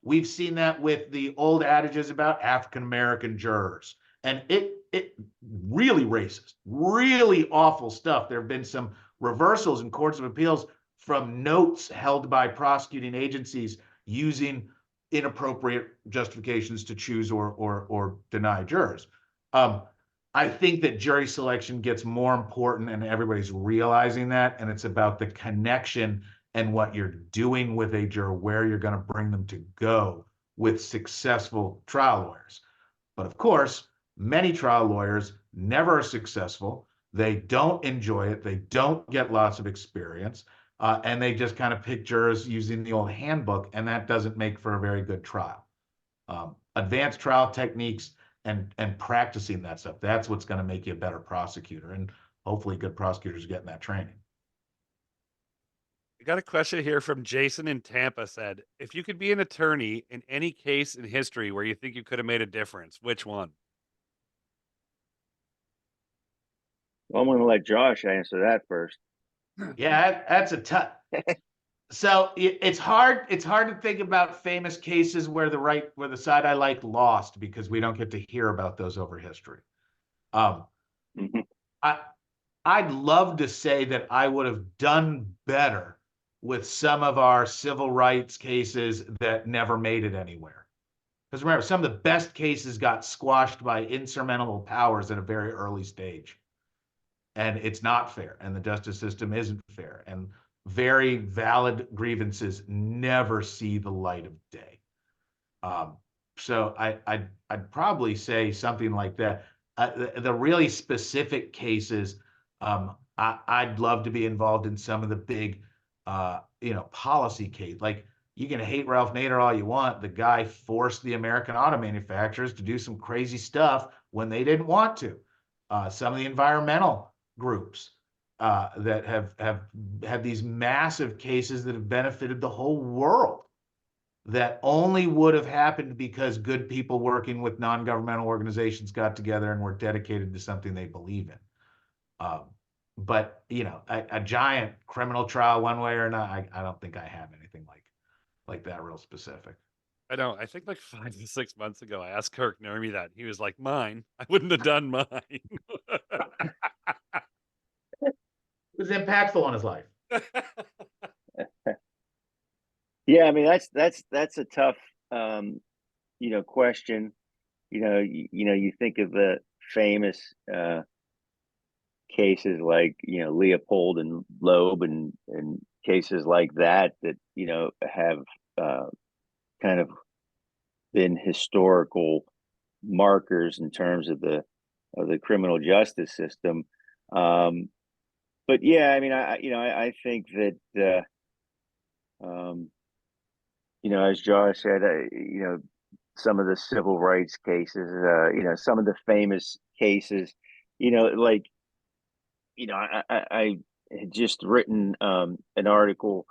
We've seen that with the old adages about African American jurors, and it really racist, really awful stuff. There have been some reversals in courts of appeals from notes held by prosecuting agencies using inappropriate justifications to choose or deny jurors. I think that jury selection gets more important, and everybody's realizing that, and it's about the connection and what you're doing with a juror, where you're going to bring them to go with successful trial lawyers. But of course, many trial lawyers never are successful. They don't enjoy it. They don't get lots of experience. And they just kind of pick jurors using the old handbook, and that doesn't make for a very good trial. Advanced trial techniques and practicing that stuff, that's what's going to make you a better prosecutor. And hopefully good prosecutors are getting that training. I got a question here from Jason in Tampa. Said, if you could be an attorney in any case in history where you think you could have made a difference, which one? Well, I'm going to let Josh answer that first. Yeah, that's a tough. So it's hard. It's hard to think about famous cases where the side I like lost, because we don't get to hear about those over history. Mm-hmm. I'd love to say that I would have done better with some of our civil rights cases that never made it anywhere. Because remember, some of the best cases got squashed by insurmountable powers at a very early stage. And it's not fair. And the justice system isn't fair. And very valid grievances never see the light of day. So I'd probably say something like that. The really specific cases, I'd love to be involved in some of the big, policy case. Like, you can hate Ralph Nader all you want. The guy forced the American auto manufacturers to do some crazy stuff when they didn't want to. Some of the environmental groups that have had these massive cases that have benefited the whole world, that only would have happened because good people working with non-governmental organizations got together and were dedicated to something they believe in. But a giant criminal trial one way or another, I don't think I have anything like that real specific. I don't. I think like 5 to 6 months ago, I asked Kirk Nermy that. He was like, mine. I wouldn't have done mine. It was impactful on his life. Yeah, I mean that's a tough question. You think of the famous cases like Leopold and Loeb and cases like that have kind of been historical markers in terms of the criminal justice system. but yeah, I mean, I think that as Josh said, some of the civil rights cases, some of the famous cases, like, I had just written an article,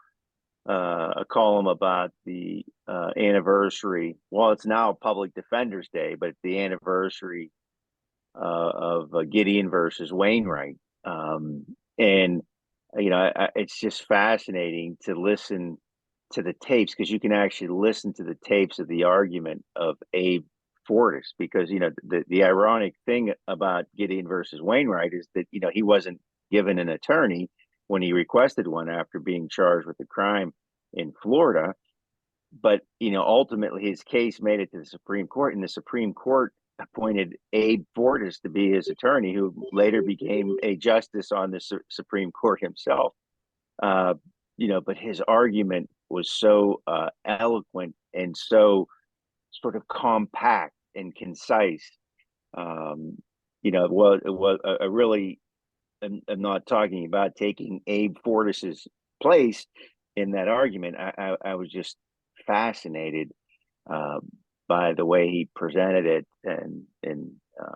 a column about the anniversary. Well, it's now Public Defender's Day, but the anniversary of Gideon versus Wainwright. And it's just fascinating to listen to the tapes, because you can actually listen to the tapes of the argument of Abe Fortas, because the ironic thing about Gideon versus Wainwright is that he wasn't given an attorney when he requested one after being charged with a crime in Florida. But ultimately his case made it to the Supreme Court, and the Supreme Court appointed Abe Fortas to be his attorney, who later became a justice on the Supreme Court himself. But his argument was so eloquent and so sort of compact and concise. It was a really, I'm not talking about taking Abe Fortas's place in that argument. I was just fascinated by the way he presented it, and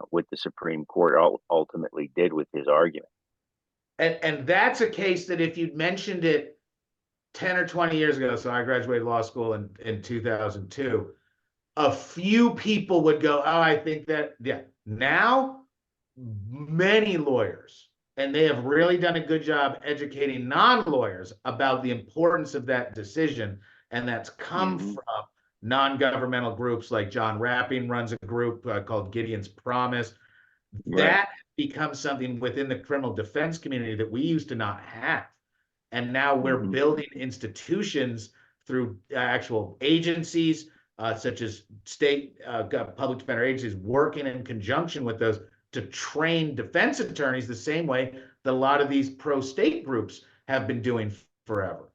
what the Supreme Court ultimately did with his argument. And that's a case that if you'd mentioned it 10 or 20 years ago, so I graduated law school in 2002, a few people would go, oh, I think that, yeah. Now, many lawyers, and they have really done a good job educating non-lawyers about the importance of that decision, and that's come from non-governmental groups like John Rapping runs a group called Gideon's Promise. Right. That becomes something within the criminal defense community that we used to not have. And now we're building institutions through actual agencies, such as state public defender agencies, working in conjunction with those to train defense attorneys the same way that a lot of these pro-state groups have been doing forever.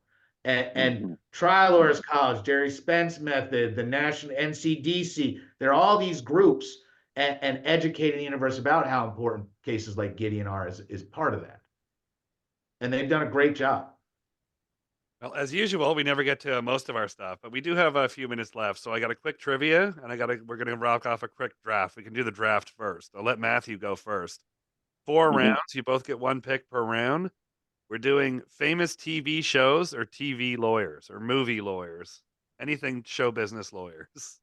And Trial Lawyers College, Jerry Spence Method, the National NCDC, there are all these groups, and educating the universe about how important cases like Gideon are is part of that. And they've done a great job. Well, as usual, we never get to most of our stuff, but we do have a few minutes left. So I got a quick trivia, and we're going to rock off a quick draft. We can do the draft first. I'll let Matthew go first. 4 rounds. You both get 1 pick per round. We're doing famous TV shows or TV lawyers or movie lawyers. Anything show business lawyers.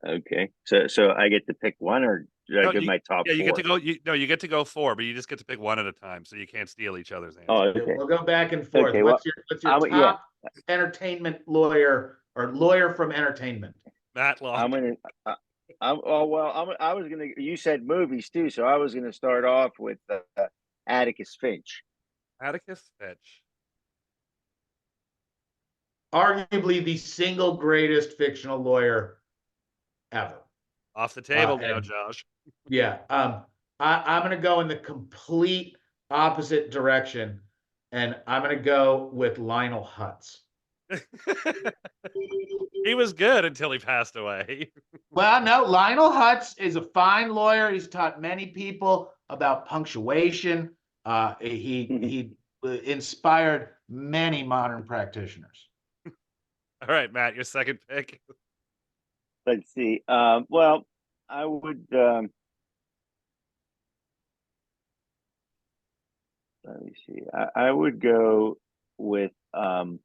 Okay. So I get to pick one, or should I give my top you 4? get to go. You get to go 4, but you just get to pick one at a time, so you can't steal each other's answers. Oh, okay. We'll go back and forth. Okay, what's your top entertainment lawyer or lawyer from entertainment? Matt Long. I was gonna. You said movies too, so I was gonna start off with Atticus Finch. Atticus Finch. Arguably the single greatest fictional lawyer ever. Off the table now, Josh. Yeah. I'm going to go in the complete opposite direction, and I'm going to go with Lionel Hutz. He was good until he passed away. Well, no, Lionel Hutz is a fine lawyer. He's taught many people about punctuation. He inspired many modern practitioners. All right, Matt, your second pick. Let's see. Well, I would. Let me see. I would go with Paul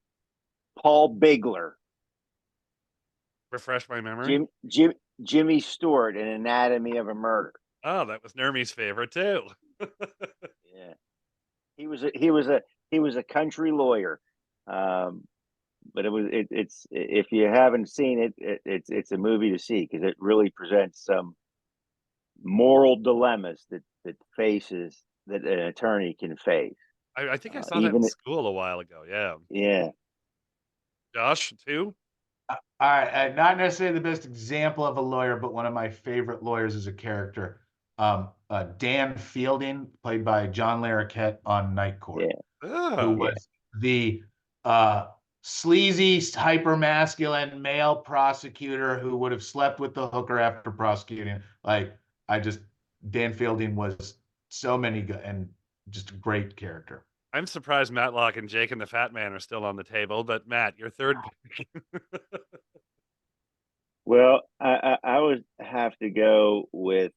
Bigler. Refresh my memory. Jimmy Stewart in Anatomy of a Murder. Oh, that was Nermy's favorite too. Yeah, he was a country lawyer, but it's if you haven't seen it, it's a movie to see, because it really presents some moral dilemmas that an attorney can face. I think I saw that in school a while ago. Yeah. Yeah. Josh, 2? All right, not necessarily the best example of a lawyer, but one of my favorite lawyers as a character. Dan Fielding, played by John Larroquette on Night Court, who was the sleazy, hyper-masculine male prosecutor who would have slept with the hooker after prosecuting. Dan Fielding was so many good, and just a great character. I'm surprised Matlock and Jake and the Fat Man are still on the table, but Matt, your third pick. Well, I would have to go with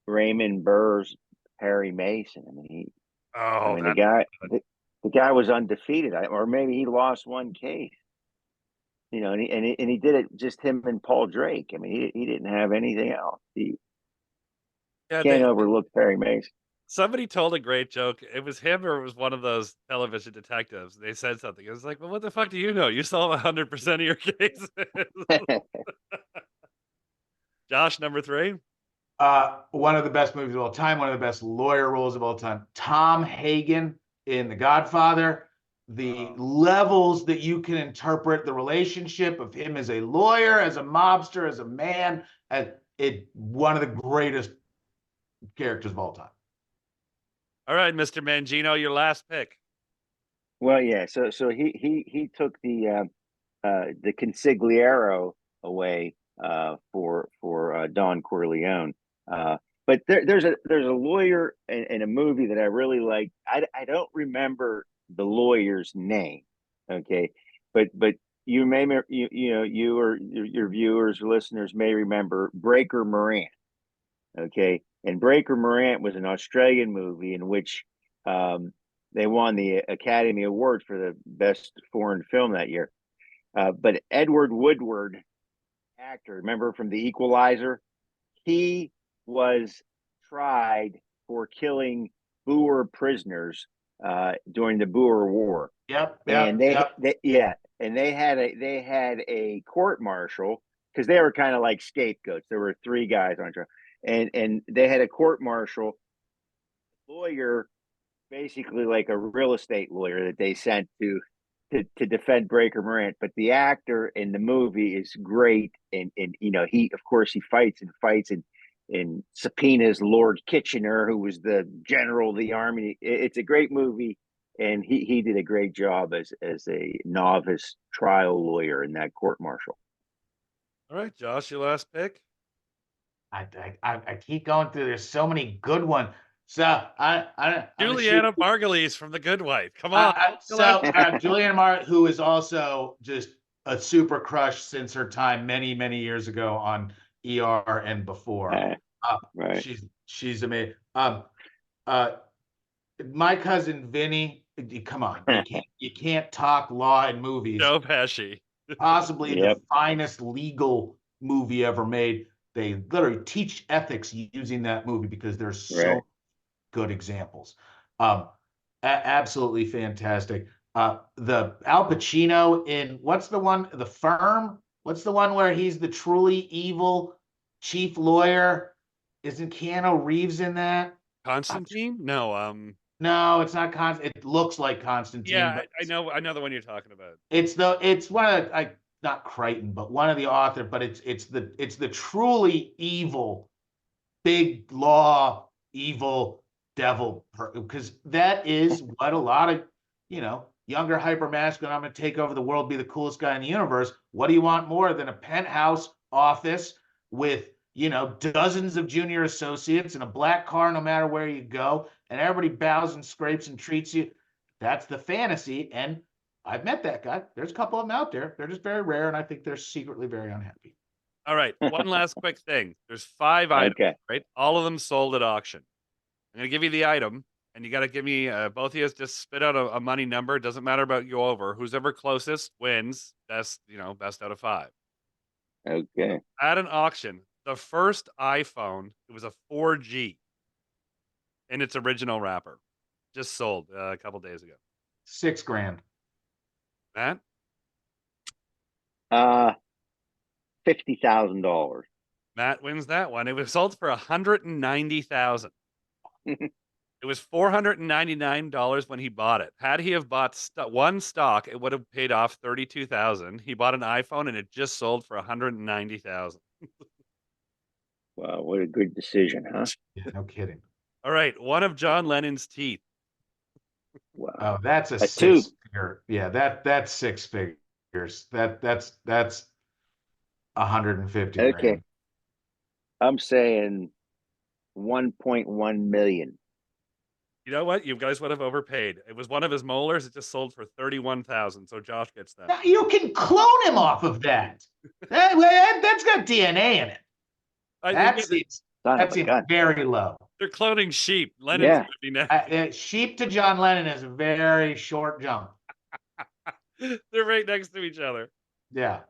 Raymond Burr's Perry Mason. I mean, Oh, the guy, the guy was undefeated, or maybe he lost one case. You know, and he did it just him and Paul Drake. I mean, he didn't have anything else. He yeah, can't overlook Perry Mason. somebody told a great joke. It was him or it was one of those television detectives. They said something. It was like, well, what the fuck do you know? You solve 100% of your cases. Josh, number 3. One of the best movies of all time, one of the best lawyer roles of all time. Tom Hagen in The Godfather. The levels that you can interpret the relationship of him as a lawyer, as a mobster, as a man, one of the greatest characters of all time. All right, Mr. Mangino, your last pick. Well, yeah. So he took the consigliere away for Don Corleone. But there's a lawyer in a movie that I really like. I don't remember the lawyer's name. Okay, but you may you or your viewers or listeners may remember Breaker Morant. Okay, and Breaker Morant was an Australian movie in which they won the Academy Award for the best foreign film that year. But Edward Woodward, actor, remember from The Equalizer, he was tried for killing Boer prisoners during the Boer War. And they had a court martial because they were kind of like scapegoats. There were 3 guys on trial, and they had a court martial lawyer, basically like a real estate lawyer that they sent to defend Breaker Morant. But the actor in the movie is great, and he of course he fights and subpoenas Lord Kitchener, who was the general of the army. It's a great movie, and he did a great job as a novice trial lawyer in that court martial. All right, Josh, your last pick. I keep going through. There's so many good ones. So Juliana Margulies from The Good Wife. Come on. Juliana Margulies, who is also just a super crush since her time many years ago on ER and before. Right. She's amazing. My cousin Vinny. Come on, you can't talk law and movies. Joe Pesci. Possibly the finest legal movie ever made. They literally teach ethics using that movie because there's so good examples. Absolutely fantastic. The Al Pacino in what's the one? The Firm. What's the one where he's the truly evil chief lawyer? Isn't Keanu Reeves in that? Constantine? No. No, it's not Constantine. It looks like Constantine. Yeah, I know the one you're talking about. It's one of not Crichton, but one of the authors. But it's the truly evil, big law evil devil, because that is what a lot of younger hyper masculine. I'm going to take over the world, be the coolest guy in the universe. What do you want more than a penthouse office with dozens of junior associates and a black car no matter where you go, and everybody bows and scrapes and treats you? That's the fantasy, and I've met that guy. There's a couple of them out there. They're just very rare, and I think they're secretly very unhappy. All right, one last quick thing. There's 5 items, right? All of them sold at auction. I'm going to give you the item, and you got to give me, both of you just spit out a money number. It doesn't matter about go over. Who's ever closest wins. Best out of 5. Okay. At an auction, the first iPhone, it was a 4G in its original wrapper. Just sold a couple days ago. $6,000. Matt? $50,000. Matt wins that one. It was sold for $190,000. It was $499 when he bought it. Had he have bought one stock, it would have paid off $32,000. He bought an iPhone and it just sold for $190,000. Wow, what a good decision, huh? Yeah, no kidding. All right, one of John Lennon's teeth. Wow. Oh, that's a 6-figure. Yeah, that's 6 figures. That's 150 okay. grand. I'm saying 1.1 million. You know what? You guys would have overpaid. It was one of his molars. It just sold for 31,000. So Josh gets that. Now, you can clone him off of that. That's got DNA in it. That seems very low. They're cloning sheep. Lennon's Yeah. gonna be next. Sheep to John Lennon is a very short jump. They're right next to each other. Yeah.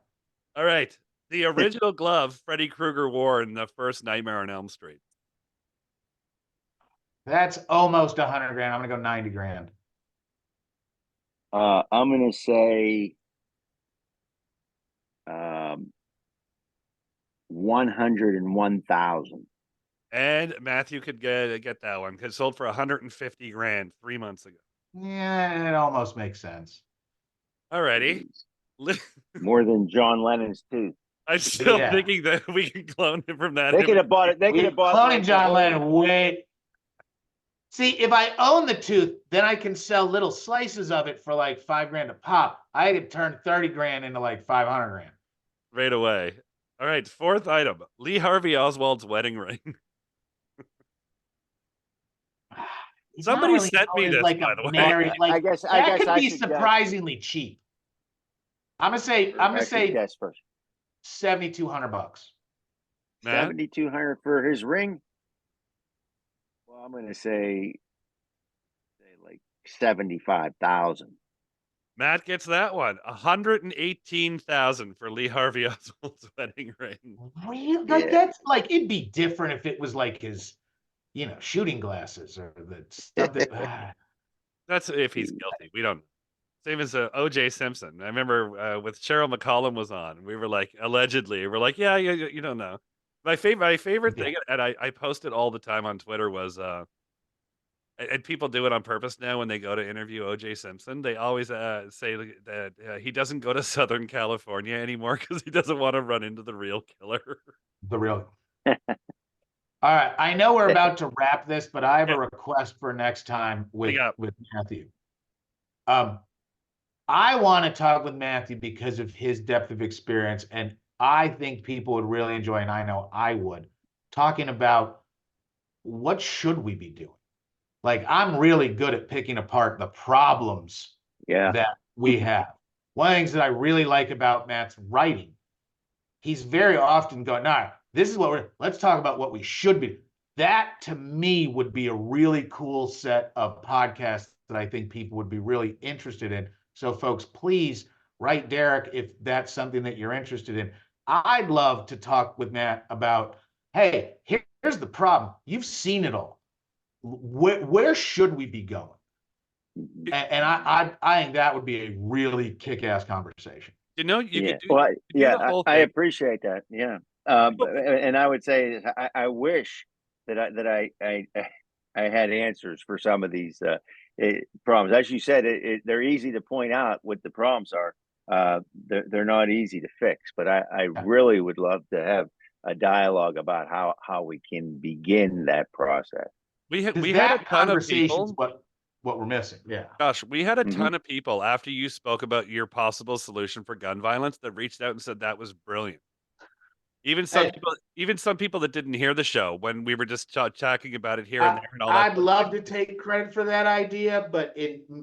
All right. The original glove Freddy Krueger wore in the first Nightmare on Elm Street. That's almost 100 grand. I'm gonna go 90 grand. I'm gonna say 101,000. And Matthew could get that one because it sold for 150 grand 3 months ago. Yeah, it almost makes sense. Alrighty. More than John Lennon's tooth. I'm still thinking that we can clone him from that. They could have bought it. They could have bought cloning John Lennon. Wait. See, if I own the tooth, then I can sell little slices of it for like 5 grand a pop. I could turn 30 grand into like 500 grand. Right away. All right, fourth item. Lee Harvey Oswald's wedding ring. Somebody really sent me this, like by the way. Like, I guess that could be should surprisingly cheap. I'm gonna say guess first. $7,200. 7,200 for his ring. Well, I'm gonna say like 75,000. Matt gets that one. 118,000 for Lee Harvey Oswald's wedding ring. Really? Like that's like it'd be different if it was like his, shooting glasses or the stuff that. That's if he's guilty. We don't. Same as O.J. Simpson. I remember with Cheryl McCollum was on. We were like, allegedly. We're like, yeah, you don't know. My favorite thing, and I post it all the time on Twitter, was and people do it on purpose now when they go to interview O.J. Simpson. They always say that he doesn't go to Southern California anymore because he doesn't want to run into the real killer. The real. All right, I know we're about to wrap this, but I have a request for next time with Matthew. I want to talk with Matthew because of his depth of experience, and I think people would really enjoy, and I know I would, talking about what should we be doing. Like, I'm really good at picking apart the problems that we have. One of the things that I really like about Matt's writing, he's very often going, all right, this is what let's talk about what we should be. That, to me, would be a really cool set of podcasts that I think people would be really interested in. So, folks, please write Derek if that's something that you're interested in. I'd love to talk with Matt about, hey, here's the problem. You've seen it all. Where should we be going? And I think that would be a really kick-ass conversation. You could do, I appreciate that. Yeah. And I would say I wish that I had answers for some of these problems. As you said, they're easy to point out what the problems are. They're not easy to fix, but I really would love to have a dialogue about how we can begin that process. We had a ton of people. What we're missing. Yeah. Gosh, we had a ton of people after you spoke about your possible solution for gun violence that reached out and said that was brilliant. Even some people that didn't hear the show when we were just talking about it here and there. And all I'd love to take credit for that idea, but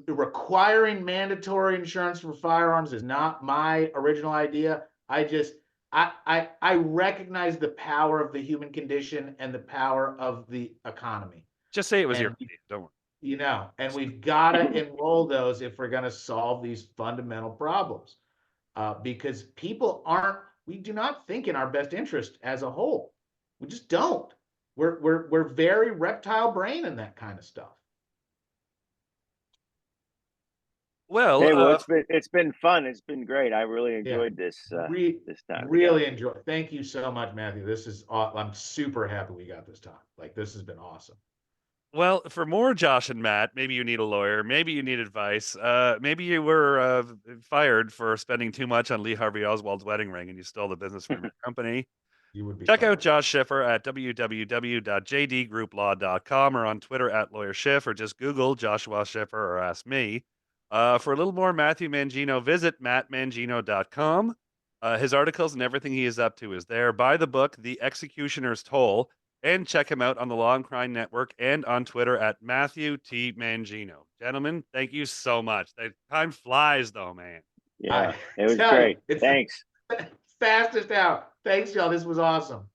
requiring mandatory insurance for firearms is not my original idea. I recognize the power of the human condition and the power of the economy. Just say it was your idea. Don't worry. And we've got to enroll those if we're going to solve these fundamental problems, because we do not think in our best interest as a whole. We just don't. We're very reptile brain in that kind of stuff. Well, it's been fun. It's been great. I really enjoyed this time. Really enjoyed. Thank you so much, Matthew. I'm super happy we got this time. Like, this has been awesome. Well, for more Josh and Matt, maybe you need a lawyer. Maybe you need advice. Maybe you were fired for spending too much on Lee Harvey Oswald's wedding ring and you stole the business from your company. You would be Check out Josh Schiffer at www.jdgrouplaw.com or on Twitter at LawyerSchiff, or just Google Joshua Schiffer or Ask Me. For a little more Matthew Mangino, visit mattmangino.com. His articles and everything he is up to is there. Buy the book, The Executioner's Toll. And check him out on the Law and Crime Network and on Twitter at Matthew T Mangino. Gentlemen, thank you so much. Time flies, though, man. Yeah, I it was tell you, great. it's Thanks. fastest out. Thanks, y'all. This was awesome.